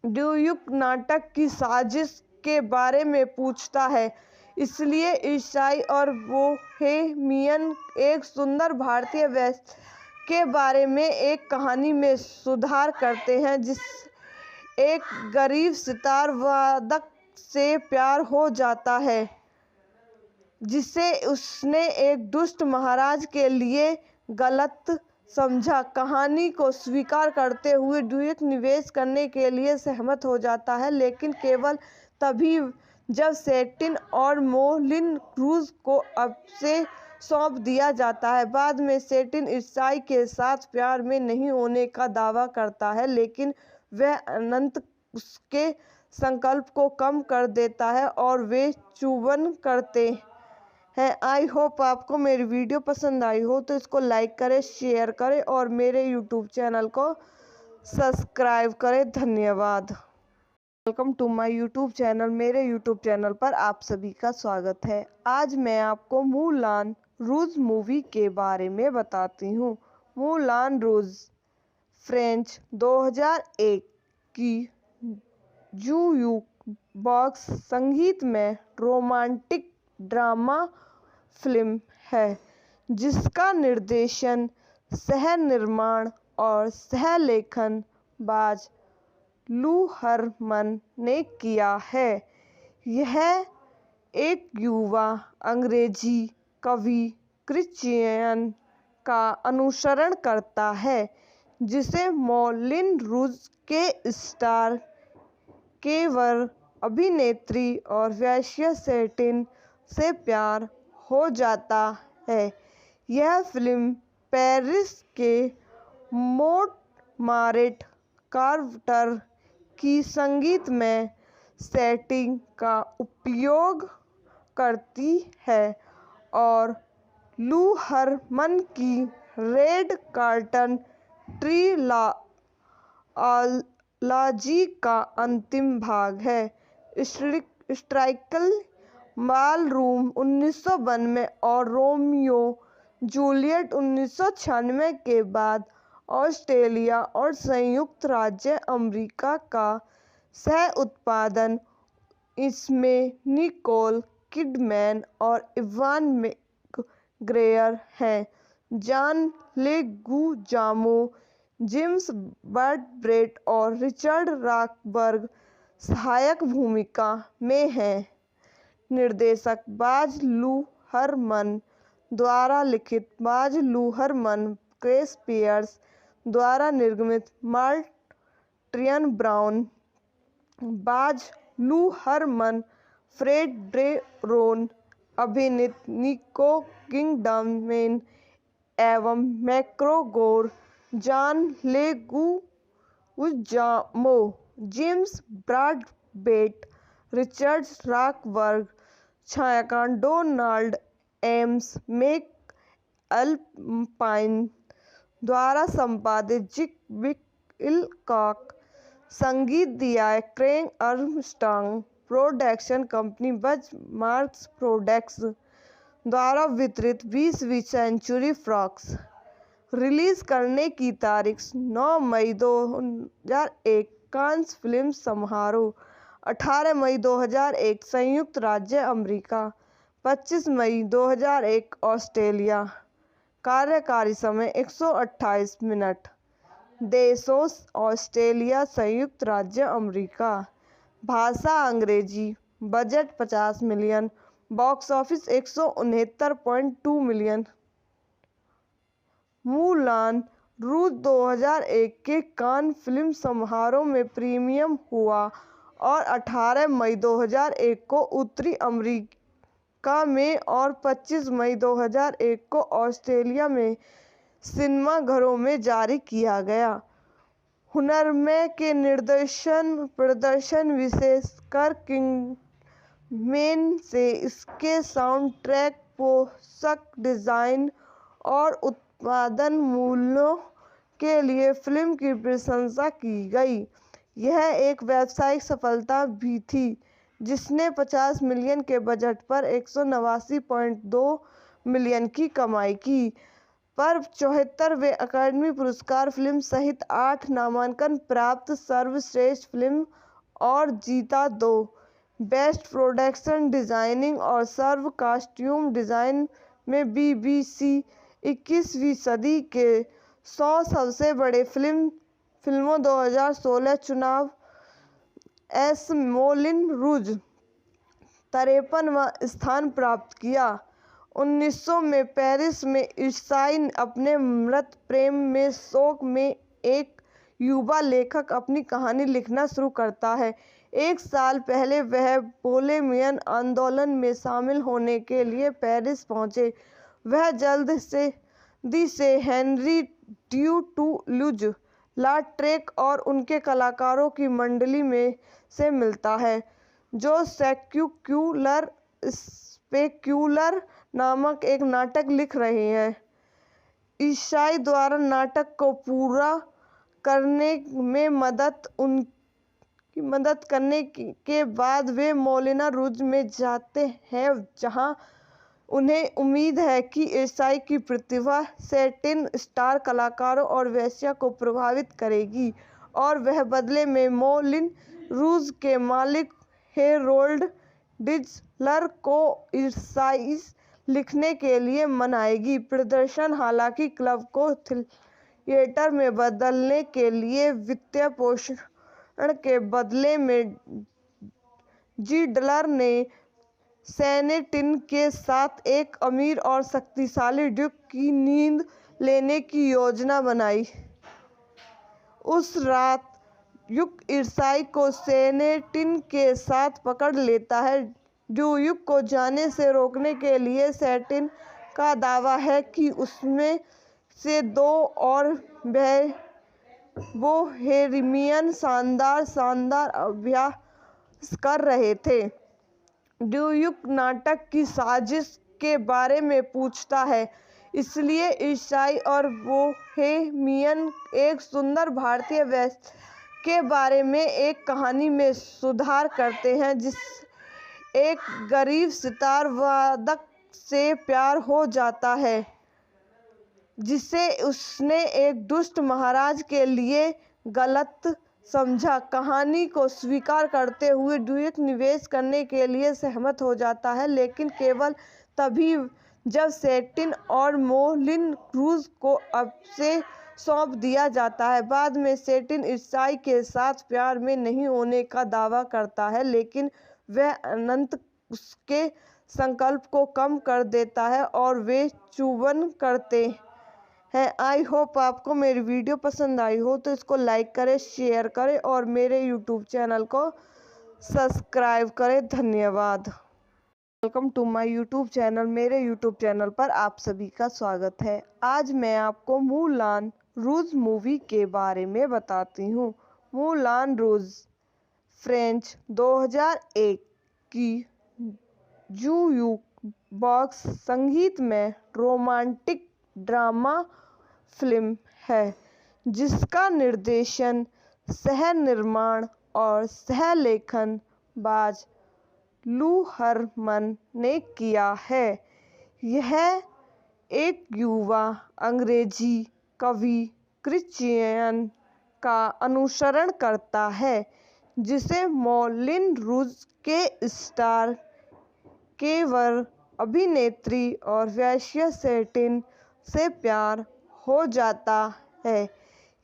ड्यूक नाटक की साजिश के बारे में पूछता है, इसलिए ईसाई और बोहेमियन एक सुंदर भारतीय वेश्या के बारे में एक कहानी में सुधार करते हैं जिसे एक गरीब सितार वादक से प्यार हो जाता है जिसे उसने एक दुष्ट महाराज के लिए गलत समझा। कहानी को स्वीकार करते हुए ड्यूक निवेश करने के लिए सहमत हो जाता है, लेकिन केवल तभी जब सैटिन और मोलिन रूज को अब से सौंप दिया जाता है। बाद में सैटिन ईसाई के साथ प्यार में नहीं होने का दावा करता है, लेकिन वह अनंत उसके संकल्प को कम कर देता है और वे चुंबन करते हैं। आई होप आपको मेरी वीडियो पसंद आई हो तो इसको लाइक करें, शेयर करें और मेरे यूट्यूब चैनल को सब्सक्राइब करें। धन्यवाद। Welcome to my YouTube channel. मेरे यूट्यूब चैनल पर आप सभी का स्वागत है। आज मैं आपको मूलान रूज मूवी के बारे में बताती हूँ। मूलान रूज फ्रेंच 2001 की जूक बॉक्स संगीत में रोमांटिक ड्रामा फिल्म है जिसका निर्देशन, सह निर्माण और सह लेखन बाज लू हरमन ने किया है। यह एक युवा अंग्रेजी कवि क्रिश्चियन का अनुसरण करता है जिसे मोलिन रूज के स्टार केवर अभिनेत्री और वेश्या सैटिन से प्यार हो जाता है। यह फिल्म पेरिस के मोंटमार्ट क्वार्टर की संगीत में सेटिंग का उपयोग करती है और लू हरमन की रेड कर्टन ट्रिलॉजी का अंतिम भाग है। स्ट्राइकल बालरूम 1992 और रोमियो जूलियट 1996 के बाद ऑस्ट्रेलिया और संयुक्त राज्य अमेरिका का सह उत्पादन। इसमें निकोल किडमैन और इवान मैकग्रेगर हैं। जॉन लेगुजामो, जेम्स ब्रैडबर्ट और रिचर्ड रॉकबर्ग सहायक भूमिका में हैं। निर्देशक बाज लू हरमन द्वारा लिखित, बाज लू हरमन, क्रिस पियर्स द्वारा निर्मित, मार्टिन ब्राउन, बाज लू हरमन, फ्रेड डेरोन अभिनीत, निको किडमैन एवं मैकग्रेगर, जॉन लेगुजामो, जेम्स ब्रैडबर्ट, रिचर्ड रॉकबर्ग, छायांकन डोनाल्ड एम्स मैकअल्पाइन द्वारा संपादित, जिक विलकॉक, संगीत दिया क्रेग आर्मस्ट्रॉन्ग, प्रोडक्शन कंपनी बज मार्क्स प्रोडक्ट्स द्वारा वितरित, 20वीं सेंचुरी फॉक्स। रिलीज करने की तारीख 9 मई 2001 कांस फिल्म समारोह, 18 मई 2001 संयुक्त राज्य अमेरिका, 25 मई 2001 ऑस्ट्रेलिया। कार्यकारी समय 128 मिनट। देशों ऑस्ट्रेलिया, संयुक्त राज्य अमेरिका। भाषा अंग्रेजी। Budget 50 million, box office 169.2 million. Moulin Rouge 2001 के कान फिल्म समारोह में प्रीमियम हुआ और 18 मई 2001 को उत्तरी अमेरिका में और 25 मई 2001 को ऑस्ट्रेलिया में सिनेमाघरों में जारी किया गया। हुनरमय के प्रदर्शन विशेषकर किंगमेन से इसके साउंड ट्रैक, पोशाक डिजाइन और उत्पादन मूल्यों के लिए फिल्म की प्रशंसा की गई। यह एक व्यावसायिक सफलता भी थी जिसने 50 मिलियन के बजट पर 189.2 मिलियन की कमाई की, पर 74वें अकादमी पुरस्कार फिल्म सहित 8 नामांकन प्राप्त सर्वश्रेष्ठ फिल्म और जीता 2 बेस्ट प्रोडक्शन डिजाइनिंग और सर्व कॉस्ट्यूम डिजाइन में BBC 21वीं सदी के 100 सबसे बड़े फिल्मों 2016 चुनाव। एस मोलिन रूज 53वां स्थान प्राप्त किया। 1900 में पेरिस में ईसाई अपने मृत प्रेम में शोक में एक युवा लेखक अपनी कहानी लिखना शुरू करता है। एक साल पहले वह बोहेमियन आंदोलन में शामिल होने के लिए पेरिस पहुंचे। वह जल्दी से हेनरी ड्यूटूलुज लाट्रेक और उनके कलाकारों की मंडली में से मिलता है जो स्पेक्यूलर नामक एक नाटक लिख रहे हैं। ईसाई द्वारा नाटक को पूरा करने में मदद करने के बाद वे मोलिन रूज में जाते हैं जहां उन्हें उम्मीद है कि ईसाई की प्रतिभा सैटिन स्टार कलाकारों और वेश्या को प्रभावित करेगी और वह बदले में मोलिन रूज के मालिक हेरोल्ड डिजलर को ईसाई लिखने के लिए मनाएगी। प्रदर्शन हालांकि क्लब को थिएटर में बदलने के लिए वित्तीय पोषण के बदले में जिडलर ने सैटिन के साथ एक अमीर और शक्तिशाली ड्यूक की नींद लेने की योजना बनाई। उस रात ड्यूक ईसाई को सैटिन के साथ पकड़ लेता है। ड्यूक को जाने से रोकने के लिए सैटिन का दावा है कि उसमें से 2 और बोहेमियन शानदार अभ्यास कर रहे थे। ड्यूक नाटक की साजिश के बारे में पूछता है, इसलिए ईसाई और बोहेमियन एक सुंदर भारतीय वेश्या के बारे में एक कहानी में सुधार करते हैं जिसे एक गरीब सितार वादक से प्यार हो जाता है जिसे उसने एक दुष्ट महाराज के लिए गलत समझा। कहानी को स्वीकार करते हुए ड्यूक निवेश करने के लिए सहमत हो जाता है, लेकिन केवल तभी जब सैटिन और मोलिन रूज को उसे सौंप दिया जाता है। बाद में सैटिन ईसाई के साथ प्यार में नहीं होने का दावा करता है, लेकिन वह अनंत उसके संकल्प को कम कर देता है और वे चुंबन करते हैं। आई होप आपको मेरी वीडियो पसंद आई हो तो इसको लाइक करें, शेयर करें और मेरे यूट्यूब चैनल को सब्सक्राइब करें। धन्यवाद। Welcome to my YouTube channel. मेरे यूट्यूब चैनल पर आप सभी का स्वागत है। आज मैं आपको मूलान रूज मूवी के बारे में बताती हूँ। मूलान रूज फ्रेंच 2001 की जूक बॉक्स संगीत में रोमांटिक ड्रामा फिल्म है जिसका निर्देशन, सह निर्माण और सह लेखन बाज लू हरमन ने किया है। यह एक युवा अंग्रेजी कवि क्रिश्चियन का अनुसरण करता है जिसे मोलिन रूज के स्टार केवर अभिनेत्री और वेश्या सैटिन से प्यार हो जाता है।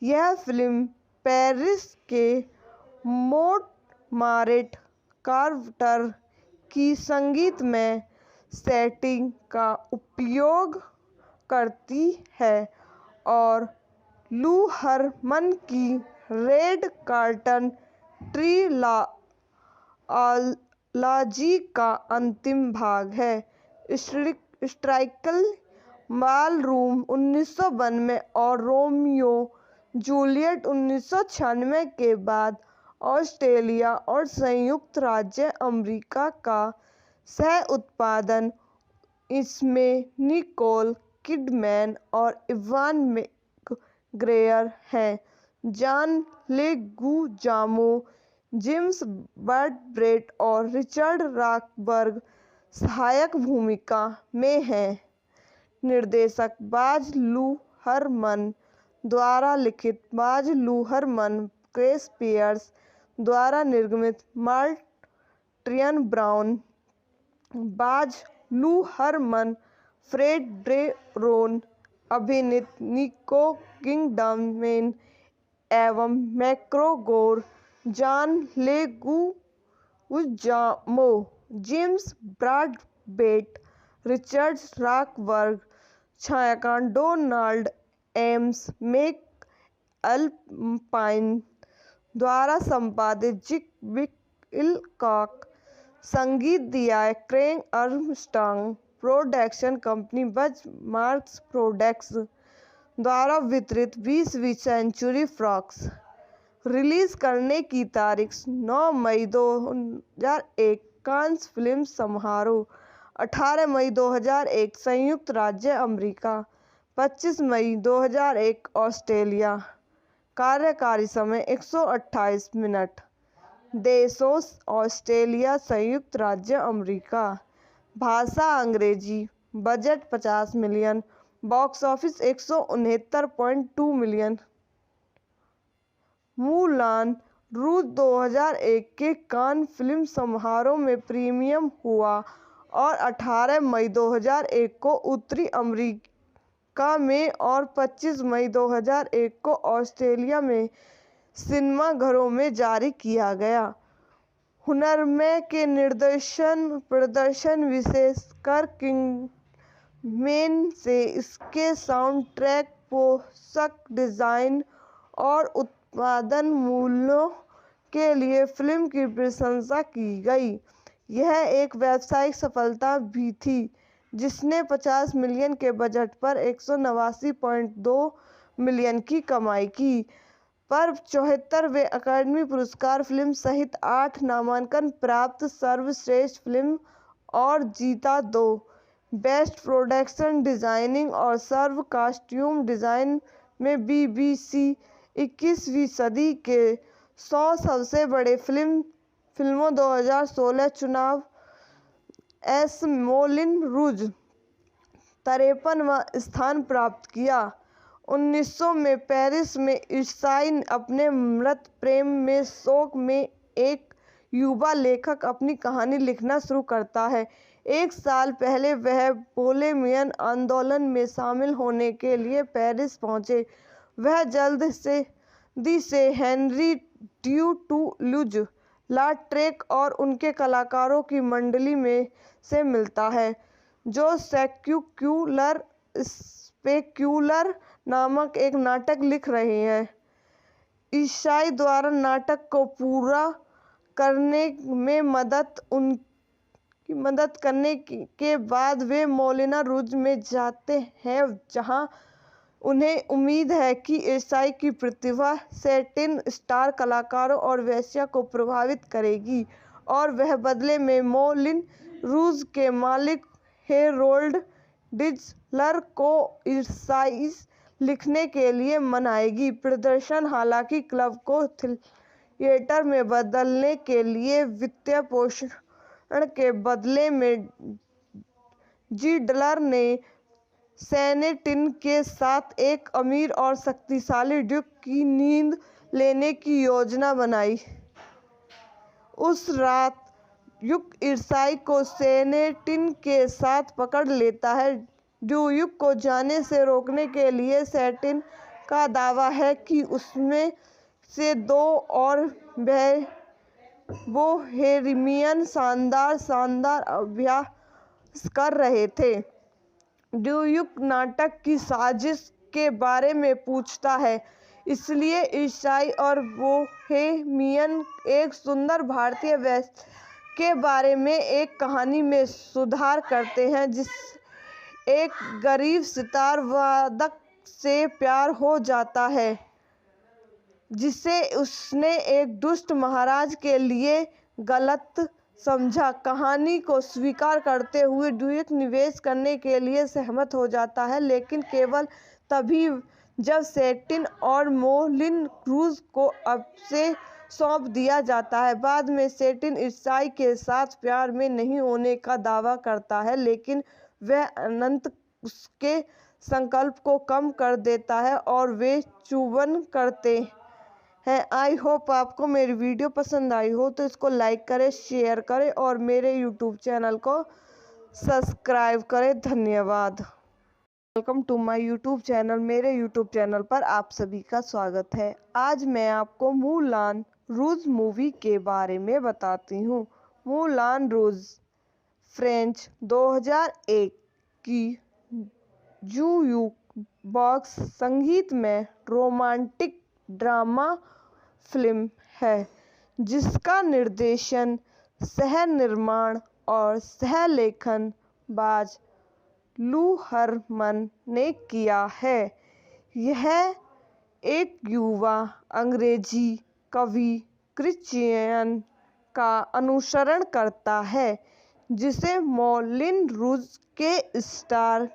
यह फिल्म पेरिस के मोंटमार्ट क्वार्टर की संगीत में सेटिंग का उपयोग करती है और लू हरमन की रेड कर्टन ट्रिलॉजी का अंतिम भाग है। स्ट्राइकल बॉलरूम 1992 और रोमियो जूलियट 1996 के बाद ऑस्ट्रेलिया और संयुक्त राज्य अमेरिका का सह उत्पादन। इसमें निकोल किडमैन और इवान मैकग्रेगर हैं। जॉन लेगुजामो, जेम्स ब्रैडबर्ट और रिचर्ड रॉकबर्ग सहायक भूमिका में हैं। निर्देशक बाज लूहरमन द्वारा लिखित, बाज लूहरमन, क्रिस पियर्स द्वारा निर्मित, मार्टिन ब्राउन, बाज लूहरमन, फ्रेड ब्रेरोन अभिनीत, निको किडमैन एवं मैकग्रेगर, जॉन लेगुजामो, जेम्स ब्रॉडबेट, रिचर्ड रॉकबर्ग, छायांकन डोनाल्ड एम्स मैकअल्पाइन द्वारा संपादित, जिक विलकॉक, संगीत दिया क्रेग आर्मस्ट्रॉन्ग, प्रोडक्शन कंपनी बज मार्क्स प्रोडक्ट्स द्वारा वितरित 20वीं सेंचुरी फॉक्स। रिलीज करने की तारीख 9 मई 2001 कांस फिल्म समारोह, 18 मई 2001 संयुक्त राज्य अमेरिका, 25 मई 2001 ऑस्ट्रेलिया। कार्यकारी समय 128 मिनट। देशों ऑस्ट्रेलिया, संयुक्त राज्य अमेरिका। भाषा अंग्रेजी। Budget 50 million. Box office 169.2 million. Moulin Rouge 2001 के कान फिल्म समारोह में प्रीमियम हुआ और 18 मई 2001 को उत्तरी अमेरिका में और 25 मई 2001 को ऑस्ट्रेलिया में सिनेमाघरों में जारी किया गया। हुनरमैन के प्रदर्शन विशेषकर किंगमेन से इसके साउंड ट्रैक, पोशाक डिजाइन और उत्पादन मूल्यों के लिए फिल्म की प्रशंसा की गई। यह एक व्यावसायिक सफलता भी थी जिसने 50 मिलियन के बजट पर 189.2 मिलियन की कमाई की, पर 74वें अकादमी पुरस्कार फिल्म सहित 8 नामांकन प्राप्त सर्वश्रेष्ठ फिल्म और जीता 2 बेस्ट प्रोडक्शन डिजाइनिंग और सर्व कॉस्ट्यूम डिजाइन में बीबीसी 21वीं सदी के 100 सबसे बड़े फिल्मों 2016 चुनाव। एस मोलिन रूज 53वां स्थान प्राप्त किया। 1900 में पेरिस में ईसाई अपने मृत प्रेम में शोक में एक युवा लेखक अपनी कहानी लिखना शुरू करता है। एक साल पहले वह बोहेमियन आंदोलन में शामिल होने के लिए पेरिस पहुंचे। वह जल्दी से हेनरी ड्यूटूलुज लाट्रेक और उनके कलाकारों की मंडली में से मिलता है जो स्पेक्यूलर नामक एक नाटक लिख रहे हैं। ईसाई द्वारा नाटक को पूरा करने में मदद करने के बाद वे मोलिन रूज में जाते हैं जहां उन्हें उम्मीद है कि ईसाई की प्रतिभा सैटिन स्टार कलाकारों और वेश्या को प्रभावित करेगी और वह बदले में मोलिन रूज के मालिक हेरोल्ड डिजलर को ईसाई लिखने के लिए मनाएगी। प्रदर्शन हालांकि क्लब को थिएटर में बदलने के लिए वित्तीय पोषण के बदले में जिडलर ने सैटिन के साथ एक अमीर और शक्तिशाली ड्यूक की नींद लेने की योजना बनाई। उस रात ड्यूक ईसाई को सैटिन के साथ पकड़ लेता है। ड्यूक को जाने से रोकने के लिए सैटिन का दावा है कि उसमें से 2 और बोहेमियन शानदार अभ्यास कर रहे थे। ड्यूक नाटक की साजिश के बारे में पूछता है, इसलिए ईसाई और बोहेमियन एक सुंदर भारतीय वैश्य के बारे में एक कहानी में सुधार करते हैं, जिस एक गरीब सितार वादक से प्यार हो जाता है जिसे उसने एक दुष्ट महाराज के लिए गलत समझा। कहानी को स्वीकार करते हुए ड्यूक निवेश करने के लिए सहमत हो जाता है, लेकिन केवल तभी जब सेटिन और मोलिन क्रूज को अब से सौंप दिया जाता है। बाद में सेटिन ईसाई के साथ प्यार में नहीं होने का दावा करता है, लेकिन वह अनंत उसके संकल्प को कम कर देता है और वे चुंबन करते हैं। आई होप आपको मेरी वीडियो पसंद आई हो तो इसको लाइक करें, शेयर करें और मेरे यूट्यूब चैनल को सब्सक्राइब करें। धन्यवाद। Welcome to my YouTube channel. मेरे यूट्यूब चैनल पर आप सभी का स्वागत है। आज मैं आपको मूलान रूज मूवी के बारे में बताती हूँ। मूलान रूज फ्रेंच 2001 की जूक बॉक्स संगीत में रोमांटिक ड्रामा फिल्म है, जिसका निर्देशन, सह निर्माण और सह लेखन बाज लू हरमन ने किया है। यह एक युवा अंग्रेजी कवि क्रिश्चियन का अनुसरण करता है, जिसे मोलिन रूज के स्टार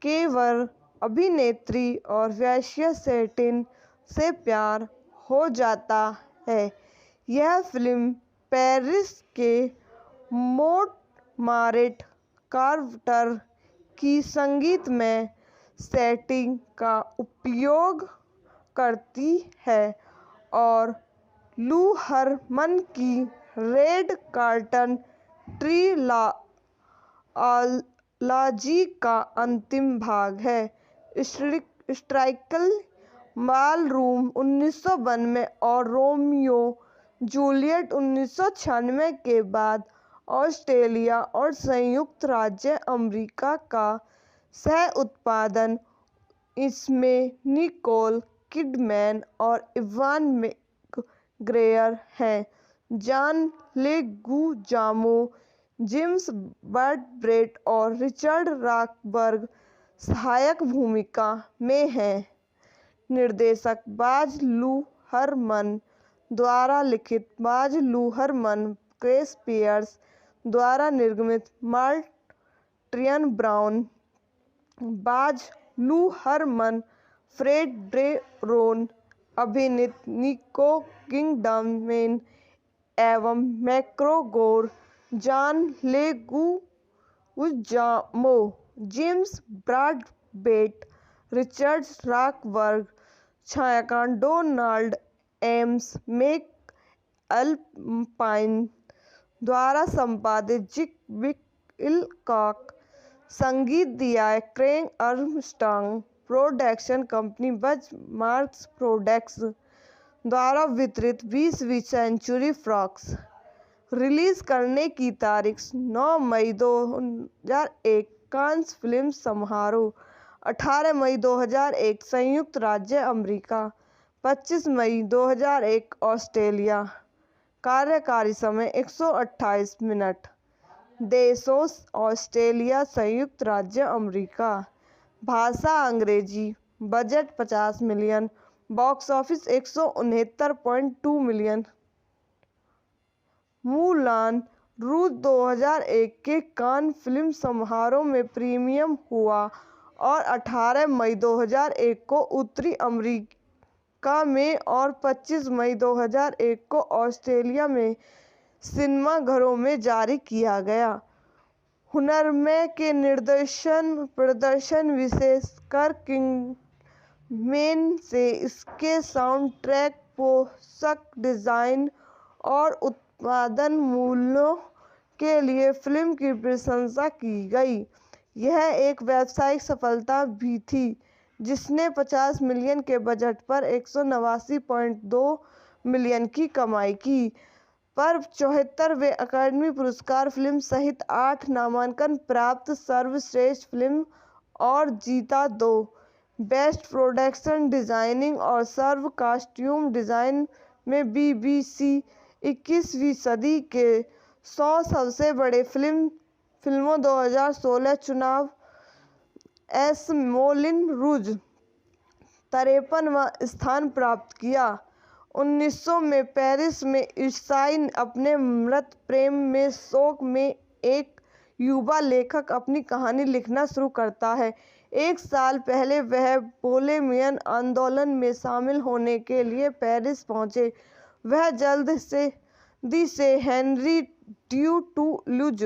केवर अभिनेत्री और वेश्या सेटिन से प्यार हो जाता है। यह फिल्म पेरिस के मोंटमार्ट क्वार्टर की संगीतमय सेटिंग का उपयोग करती है और लू हरमन की रेड कर्टन ट्रिलॉजी का अंतिम भाग है। स्ट्राइकल बालरूम 1992 और रोमियो जूलियट 1996 के बाद ऑस्ट्रेलिया और संयुक्त राज्य अमेरिका का सह उत्पादन। इसमें निकोल किडमैन और इवान मैकग्रेगर हैं। जॉन लेगुजामो, जेम्स ब्रैडबर्ट और रिचर्ड रॉकबर्ग सहायक भूमिका में हैं। निर्देशक बाज लू हरमन द्वारा लिखित, बाज लू हरमन, क्रिस पियर्स द्वारा निर्मित, मार्टिन ब्राउन, बाज लू हरमन, फ्रेड ब्रेरोन अभिनीत, निको किडमैन एवं मैकग्रेगर, जॉन लेगुजामो, जेम्स ब्रैडबर्ट, रिचर्ड रॉकबर्ग, छायांकन डोनाल्ड एम्स मैकअल्पाइन द्वारा संपादित, जिक विलकॉक, संगीत दिया है क्रेग आर्मस्ट्रॉन्ग, प्रोडक्शन कंपनी बज मार्क्स प्रोडक्ट्स द्वारा वितरित 20वीं सेंचुरी फॉक्स। रिलीज करने की तारीख 9 मई 2001 कांस फिल्म समारोह, 18 मई 2001 संयुक्त राज्य अमेरिका, 25 मई 2001 ऑस्ट्रेलिया। कार्यकारी समय 128 मिनट। देशों ऑस्ट्रेलिया, संयुक्त राज्य अमेरिका। भाषा अंग्रेजी। Budget 50 million. Box office 169.2 million. Moulin Rouge 2001 के कान फिल्म समारोह में प्रीमियर हुआ और 18 मई 2001 को उत्तरी अमेरिका में और 25 मई 2001 को ऑस्ट्रेलिया में सिनेमाघरों में जारी किया गया। हुनरमय के प्रदर्शन विशेषकर किंगमैन से इसके साउंड ट्रैक, पोशाक डिजाइन और उत्पादन मूल्यों के लिए फिल्म की प्रशंसा की गई। यह एक व्यावसायिक सफलता भी थी, जिसने 50 मिलियन के बजट पर 189.2 मिलियन की कमाई की। पर 74वें अकादमी पुरस्कार फिल्म सहित 8 नामांकन प्राप्त सर्वश्रेष्ठ फिल्म और जीता 2 बेस्ट प्रोडक्शन डिजाइनिंग और सर्व कॉस्ट्यूम डिजाइन में BBC 21वीं सदी के 100 सबसे बड़े फिल्मों 2016 चुनाव एस मोलिन रूज 53वां स्थान प्राप्त किया। 1900 में पेरिस में ईसाई अपने मृत प्रेम में शोक में एक युवा लेखक अपनी कहानी लिखना शुरू करता है। एक साल पहले वह बोहेमियन आंदोलन में शामिल होने के लिए पेरिस पहुंचे। वह जल्दी से हेनरी ड्यूटूलुज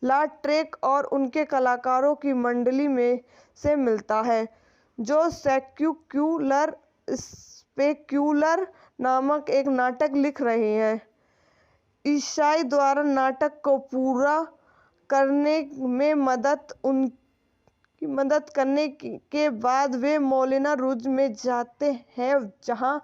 लाट्रेक और उनके कलाकारों की मंडली में से मिलता है, जो स्पेक्यूलर नामक एक नाटक लिख रहे हैं। ईसाई द्वारा नाटक को पूरा करने में मदद करने के बाद वे मोलिन रूज में जाते हैं, जहां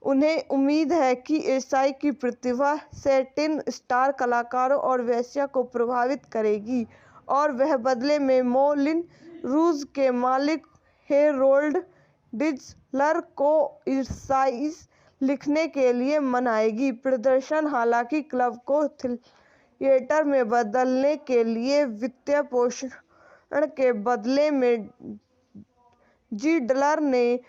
उन्हें उम्मीद है कि ईसाई की प्रतिभा सैटिन स्टार कलाकारों और वेश्या को प्रभावित करेगी, और वह बदले में मोलिन रूज के मालिक हेरोल्ड डिजलर को ईसाई लिखने के लिए मनाएगी। प्रदर्शन हालांकि क्लब को थिएटर में बदलने के लिए वित्तीय पोषण के बदले में जिडलर ने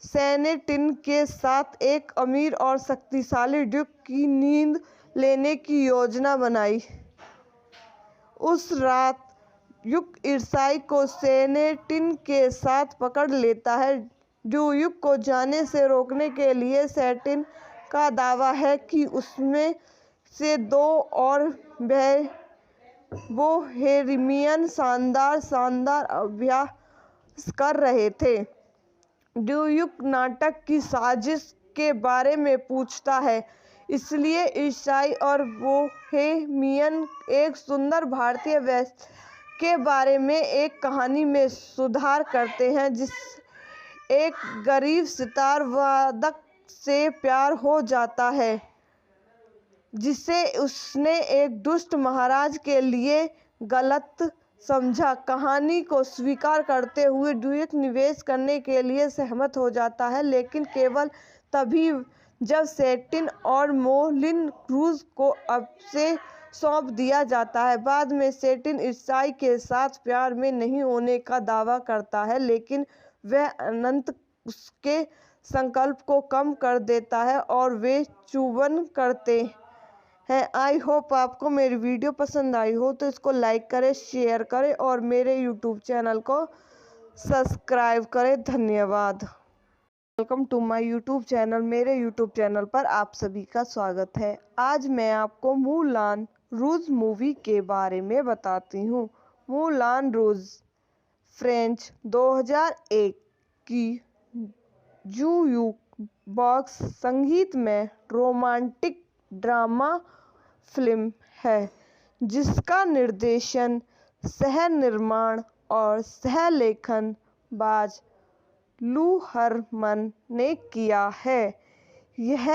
सैटिन के साथ एक अमीर और शक्तिशाली ड्यूक की नींद लेने की योजना बनाई। उस रात ड्यूक ईसाई को सैटिन के साथ पकड़ लेता है। ड्यूक को जाने से रोकने के लिए सैटिन का दावा है कि उसमें से 2 और बोहेमियन शानदार अभ्यास कर रहे थे। ड्यूक नाटक की साजिश के बारे में पूछता है, इसलिए ईसाई और बोहेमियन एक सुंदर भारतीय वेश्या के बारे में एक कहानी में सुधार करते हैं, एक गरीब सितार वादक से प्यार हो जाता है जिसे उसने एक दुष्ट महाराज के लिए गलत समझा। कहानी को स्वीकार करते हुए ड्यूक निवेश करने के लिए सहमत हो जाता है, लेकिन केवल तभी जब सैटिन और मोलिन रूज को उसे सौंप दिया जाता है। बाद में सैटिन ईसाई के साथ प्यार में नहीं होने का दावा करता है, लेकिन वह अनंत उसके संकल्प को कम कर देता है और वे चुंबन करते हैं। आई होप आपको मेरी वीडियो पसंद आई हो, तो इसको लाइक करें, शेयर करें और मेरे यूट्यूब चैनल को सब्सक्राइब करें। धन्यवाद। Welcome to my YouTube channel. मेरे यूट्यूब चैनल पर आप सभी का स्वागत है। आज मैं आपको मूलान रूज मूवी के बारे में बताती हूँ। मूलान रूज फ्रेंच 2001 की जूक बॉक्स संगीत में रोमांटिक ड्रामा फिल्म है, जिसका निर्देशन, सह निर्माण और सह लेखन बाज लू हरमन ने किया है। यह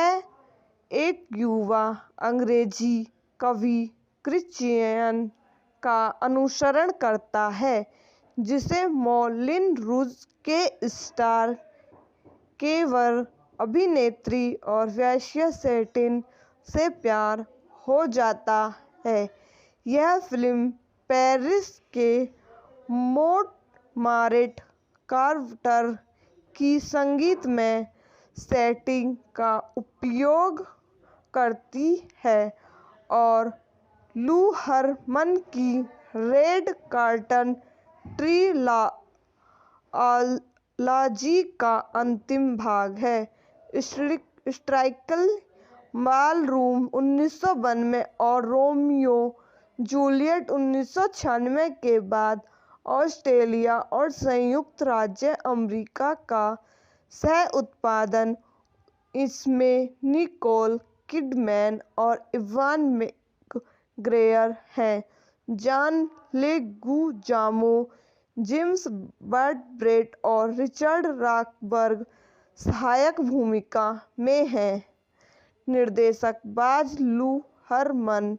एक युवा अंग्रेजी कवि क्रिश्चियन का अनुसरण करता है, जिसे मोलिन रूज के स्टार केवर अभिनेत्री और वेश्या सैटिन से प्यार हो जाता है। यह फिल्म पेरिस के मोंटमार्ट क्वार्टर की संगीत में सेटिंग का उपयोग करती है और लू हरमन की रेड कर्टन ट्रिलॉजी का अंतिम भाग है। स्ट्राइकल बालरूम 1992 और रोमियो जूलियट 1996 के बाद ऑस्ट्रेलिया और संयुक्त राज्य अमेरिका का सह उत्पादन। इसमें निकोल किडमैन और इवान मैकग्रेगर हैं। जॉन लेगुजामो, जेम्स ब्रैड और रिचर्ड रॉकबर्ग सहायक भूमिका में हैं। निर्देशक बाज लूहरमन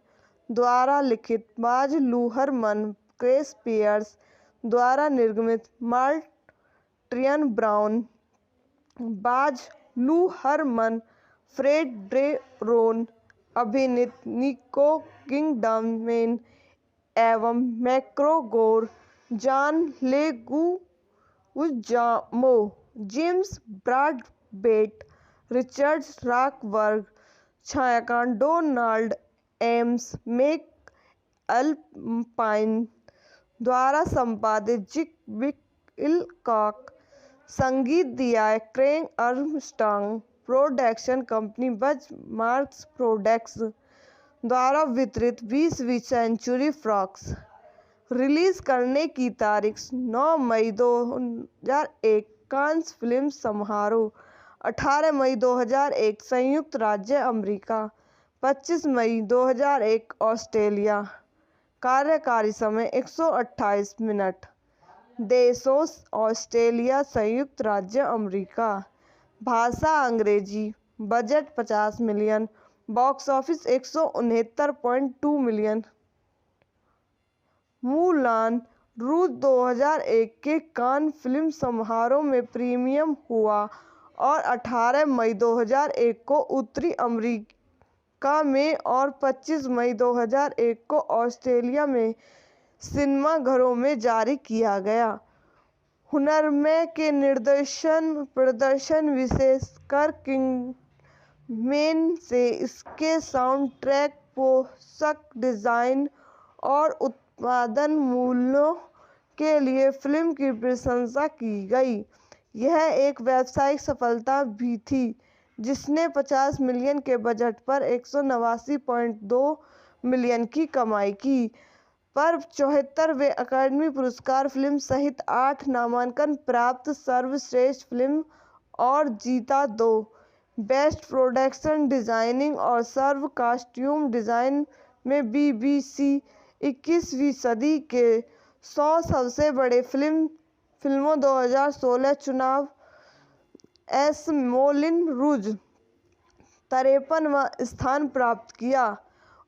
द्वारा लिखित, बाज लूहरमन, क्रिस पियर्स द्वारा निर्मित, मार्टिन ब्राउन, बाज लूहरमन, फ्रेड ड्रेरोन अभिनीत, निको किंगडमैन एवं मैक्रो गोर, जॉन लेगुइजामो, जेम्स ब्रॉडबेट, रिचर्ड रॉकबर्ग, छायांकन डोनाल्ड एम्स, मैक अल्पाइन द्वारा संपादित, जिक विलकॉक, संगीत दिया है क्रेग आर्मस्ट्रॉन्ग, प्रोडक्शन कंपनी बज मार्क्स प्रोडक्ट्स द्वारा वितरित, 20वीं सेंचुरी फॉक्स। रिलीज करने की तारीख 9 मई 2001 कांस फिल्म समारोह, 18 मई 2001 संयुक्त राज्य अमेरिका, 25 मई 2001 ऑस्ट्रेलिया। कार्यकारी समय 128 मिनट। देशों ऑस्ट्रेलिया, संयुक्त राज्य अमेरिका। भाषा अंग्रेजी। Budget 50 million. Box office 169.2 million. Mulan रूस 2001 के कान फिल्म समारोह में प्रीमियम हुआ और 18 मई 2001 को उत्तरी अमेरिका में और 25 मई 2001 को ऑस्ट्रेलिया में सिनेमाघरों में जारी किया गया। हुनरमैन के प्रदर्शन विशेषकर किंगडमैन से इसके साउंड ट्रैक, पोशाक डिजाइन और उत्पादन मूल्यों के लिए फिल्म की प्रशंसा की गई। यह एक व्यावसायिक सफलता भी थी जिसने 50 मिलियन के बजट पर 189.2 मिलियन की कमाई की, पर 74वें अकादमी पुरस्कार फिल्म सहित 8 नामांकन प्राप्त सर्वश्रेष्ठ फिल्म और जीता 2 बेस्ट प्रोडक्शन डिजाइनिंग और सर्व कॉस्ट्यूम डिजाइन में BBC 21वीं सदी के 100 सबसे बड़े फिल्मों 2016 चुनाव। एस मोलिन रूज 53वां स्थान प्राप्त किया।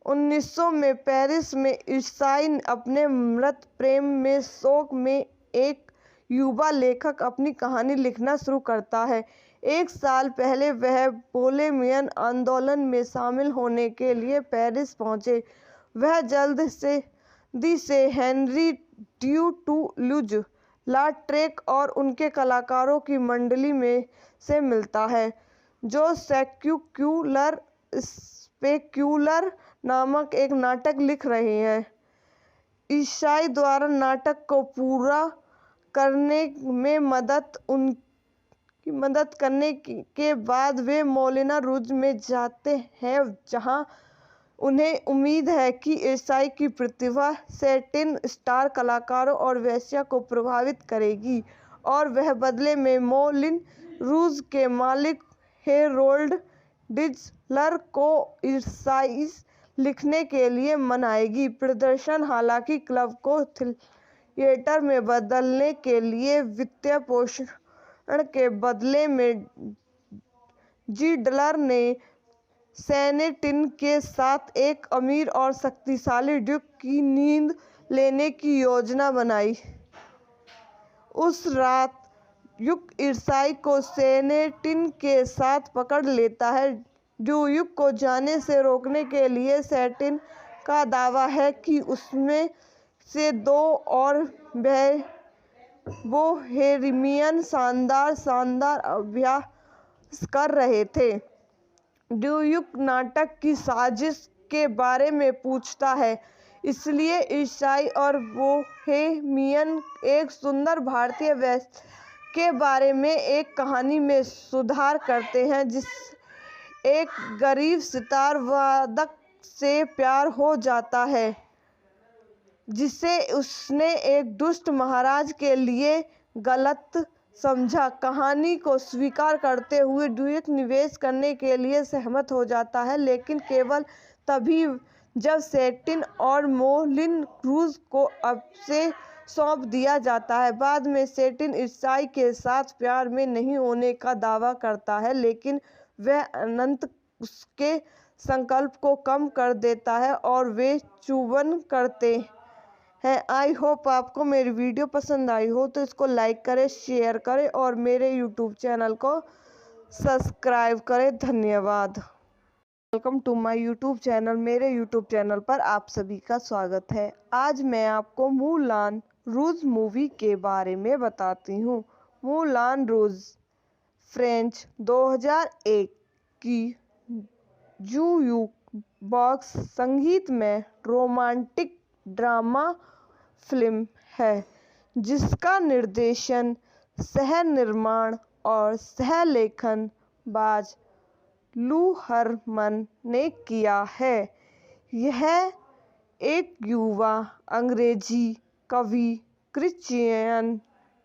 1900 में पेरिस में ईसाई अपने मृत प्रेम में शोक में एक युवा लेखक अपनी कहानी लिखना शुरू करता है। एक साल पहले वह बोहेमियन आंदोलन में शामिल होने के लिए पेरिस पहुंचे। वह जल्दी से हेनरी ड्यूटूलुज लाट्रेक और उनके कलाकारों की मंडली में से मिलता है जो स्पेक्यूलर नामक एक नाटक लिख रहे हैं। ईसाई द्वारा नाटक को पूरा करने में मदद करने के बाद वे मोलिन रूज में जाते हैं जहां उन्हें उम्मीद है कि ईसाई की प्रतिभा सैटिन स्टार कलाकारों और वेश्या को प्रभावित करेगी और वह बदले में मोलिन रूज के मालिक हेरोल्ड डिजलर को ईसाई लिखने के लिए मनाएगी। प्रदर्शन हालांकि क्लब को थिएटर में बदलने के लिए वित्तीय पोषण के बदले में जिडलर ने सैटिन के साथ एक अमीर और शक्तिशाली ड्यूक की नींद लेने की योजना बनाई। उस रात ड्यूक ईसाई को सैटिन के साथ पकड़ लेता है। ड्यूक को जाने से रोकने के लिए सैटिन का दावा है कि उसमें से 2 और बोहेमियन शानदार अभ्यास कर रहे थे। ड्यूक नाटक की साजिश के बारे में पूछता है, इसलिए ईसाई और बोहेमियन एक सुंदर भारतीय वेश्या के बारे में एक कहानी में सुधार करते हैं जिसे एक गरीब सितार वादक से प्यार हो जाता है जिसे उसने एक दुष्ट महाराज के लिए गलत समझा। कहानी को स्वीकार करते हुए ड्यूक निवेश करने के लिए सहमत हो जाता है, लेकिन केवल तभी जब सैटिन और मोलिन रूज को उसे सौंप दिया जाता है। बाद में सैटिन ईसाई के साथ प्यार में नहीं होने का दावा करता है, लेकिन वह अनंत उसके संकल्प को कम कर देता है और वे चुभन करते हैं। आई होप आपको मेरी वीडियो पसंद आई हो तो इसको लाइक करें, शेयर करें और मेरे यूट्यूब चैनल को सब्सक्राइब करें। धन्यवाद। Welcome to my YouTube channel. मेरे यूट्यूब चैनल पर आप सभी का स्वागत है। आज मैं आपको मूलान रूज मूवी के बारे में बताती हूँ। मूलान रूज फ्रेंच 2001 की जूक बॉक्स संगीत में रोमांटिक ड्रामा फिल्म है जिसका निर्देशन, सह निर्माण और सह लेखन बाज लू हरमन ने किया है। यह एक युवा अंग्रेजी कवि क्रिश्चियन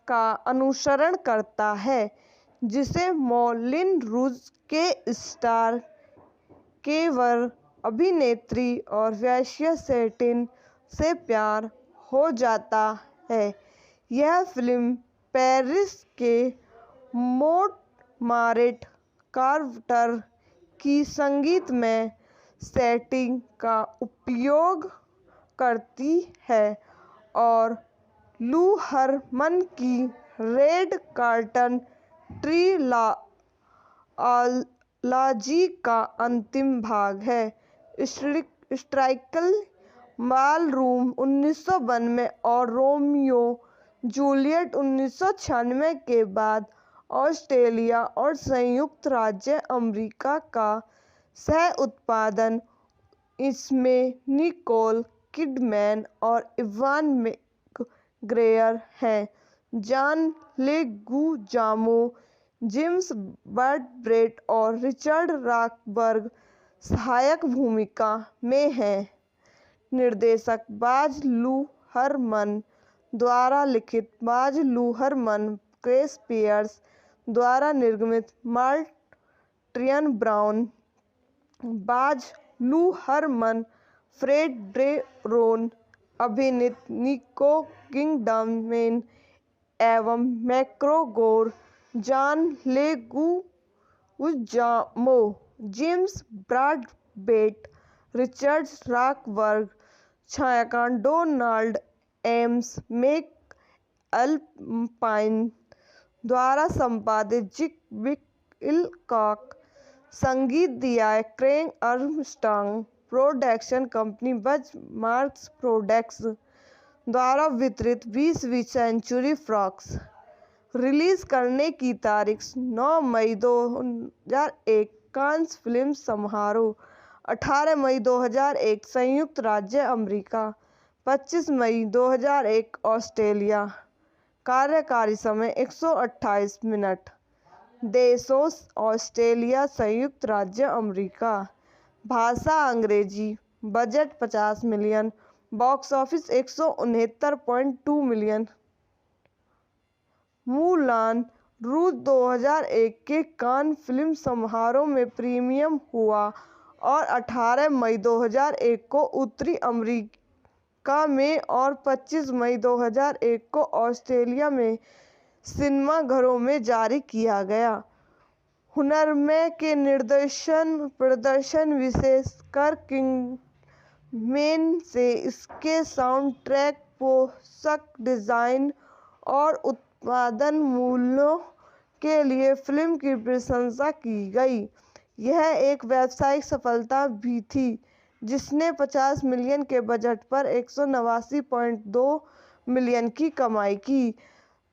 का अनुसरण करता है जिसे मौलिन रूज के स्टार केवर अभिनेत्री और वेश्या सेटिन से प्यार हो जाता है। यह फिल्म पेरिस के मोंटमार्ट कार्टर की संगीत में सेटिंग का उपयोग करती है और लू हरमन की रेड कार्टन ट्रिलॉजी का अंतिम भाग है। स्ट्राइकल बालरूम 1992 और रोमियो जूलियट 1996 के बाद ऑस्ट्रेलिया और संयुक्त राज्य अमेरिका का सह उत्पादन। इसमें निकोल किडमैन और इवान मैकग्रेगर हैं। जॉन लेगुजामो, जेम्स ब्रैडबर्ट और रिचर्ड रॉकबर्ग सहायक भूमिका में हैं। निर्देशक बाज लू हरमन द्वारा लिखित, बाज लू हरमन, क्रिस पियर्स द्वारा निर्मित, मार्टिन ब्राउन, बाज लू हरमन, फ्रेड ब्रेरोन अभिनीत, निको किडमैन एवं मैकग्रेगर, जॉन लेगुजामो, जेम्स ब्रैडबर्ट, रिचर्ड रॉकबर्ग, छायांकन डोनाल्ड एम्स मैकअल्पाइन द्वारा संपादित, जिक विलकॉक, संगीत दिया है क्रेग आर्मस्ट्रॉन्ग, प्रोडक्शन कंपनी बज मार्क्स प्रोडक्ट्स द्वारा वितरित, 20वीं सेंचुरी फॉक्स। रिलीज करने की तारीख 9 मई 2001 कांस फिल्म समारोह, 18 मई 2001 संयुक्त राज्य अमेरिका, 25 मई 2001 ऑस्ट्रेलिया। कार्यकारी समय 128 मिनट। देशों ऑस्ट्रेलिया, संयुक्त राज्य अमेरिका। भाषा अंग्रेजी। Budget 50 million. Box office 169.2 million. Moulin Rouge 2001 के कान फिल्म समारोह में प्रीमियर हुआ और 18 मई 2001 को उत्तरी अमेरिका में और 25 मई 2001 को ऑस्ट्रेलिया में सिनेमाघरों में जारी किया गया। हुनरमैन के प्रदर्शन विशेषकर किंगमेन से इसके साउंड ट्रैक, पोशाक डिजाइन और उत्पादन मूल्यों के लिए फिल्म की प्रशंसा की गई। यह एक व्यावसायिक सफलता भी थी जिसने 50 मिलियन के बजट पर 189.2 मिलियन की कमाई की,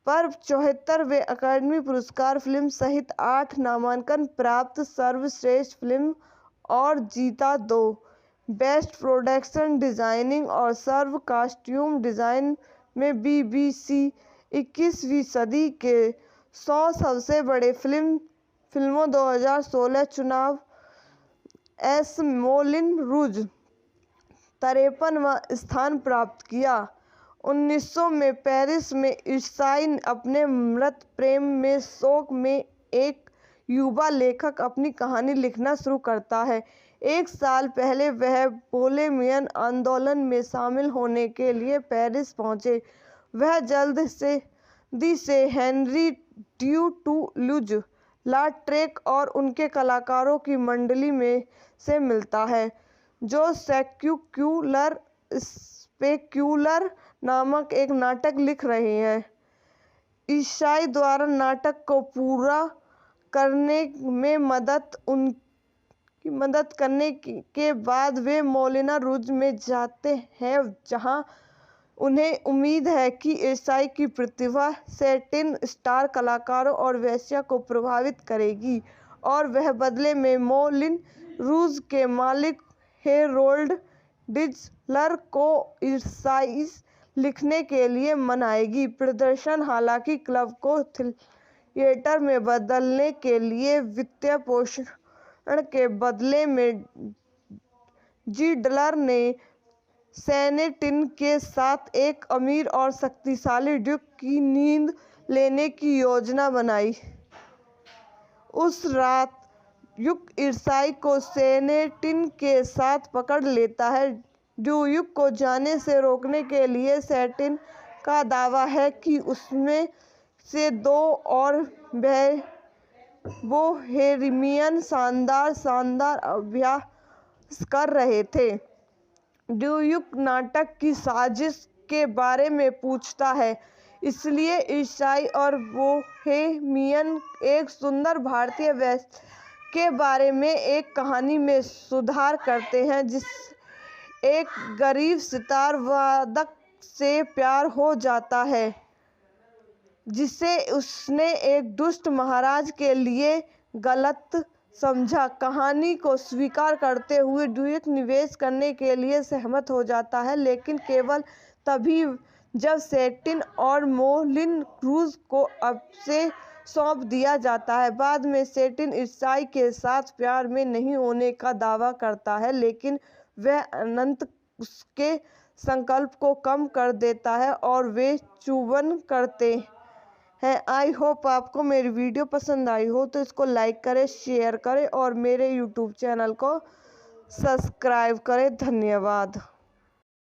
पर 74वें अकादमी पुरस्कार फिल्म सहित 8 नामांकन प्राप्त, सर्वश्रेष्ठ फिल्म और जीता 2 बेस्ट प्रोडक्शन डिजाइनिंग और सर्व कॉस्ट्यूम डिजाइन में बीबीसी 21वीं सदी के 100 सबसे बड़े फिल्मों 2016 चुनाव। एस मौलिन रूज 53वां स्थान प्राप्त किया। 1900 में पेरिस में ईसाई अपने मृत प्रेम में शोक में एक युवा लेखक अपनी कहानी लिखना शुरू करता है। एक साल पहले वह बोहेमियन आंदोलन में शामिल होने के लिए पेरिस पहुंचे। वह जल्दी से हेनरी ड्यू टूलूज लाट्रेक और उनके कलाकारों की मंडली में से मिलता है, जो स्पेक्यूलर नामक एक नाटक लिख रहे हैं। ईसाई द्वारा नाटक को पूरा करने में मदद करने के बाद वे मौलिना रूज में जाते हैं, जहां उन्हें उम्मीद है कि ईसाई की प्रतिभा सैटिन स्टार कलाकारों और वेश्या को प्रभावित करेगी और वह बदले में मौलिन रूज के मालिक हेरोल्ड डिजलर को ईसाई लिखने के लिए मनाएगी। प्रदर्शन हालांकि क्लब को थिएटर में बदलने के लिए वित्तीय पोषण के बदले में जिडलर ने सैनेटिन के साथ एक अमीर और शक्तिशाली ड्यूक की नींद लेने की योजना बनाई। उस रात ड्यूक ईसाई को सैनेटिन के साथ पकड़ लेता है। ड्यूक को जाने से रोकने के लिए सैटिन का दावा है कि उसमें से दो और बोहेमियन शानदार अभ्यास कर रहे थे। ड्यूक नाटक की साजिश के बारे में पूछता है, इसलिए ईसाई और बोहेमियन एक सुंदर भारतीय वेश्या के बारे में एक कहानी में सुधार करते हैं, जिसे एक गरीब सितार वादक से प्यार हो जाता है जिसे उसने एक दुष्ट महाराज के लिए गलत समझा। कहानी को स्वीकार करते हुए ड्यूक निवेश करने के लिए सहमत हो जाता है, लेकिन केवल तभी जब सैटिन और मौलिन रूज को उसे सौंप दिया जाता है। बाद में सैटिन ईसाई के साथ प्यार में नहीं होने का दावा करता है, लेकिन वह अनंत उसके संकल्प को कम कर देता है और वे चुंबन करते हैं। आई होप आपको मेरी वीडियो पसंद आई हो तो इसको लाइक करें, शेयर करें और मेरे यूट्यूब चैनल को सब्सक्राइब करें। धन्यवाद।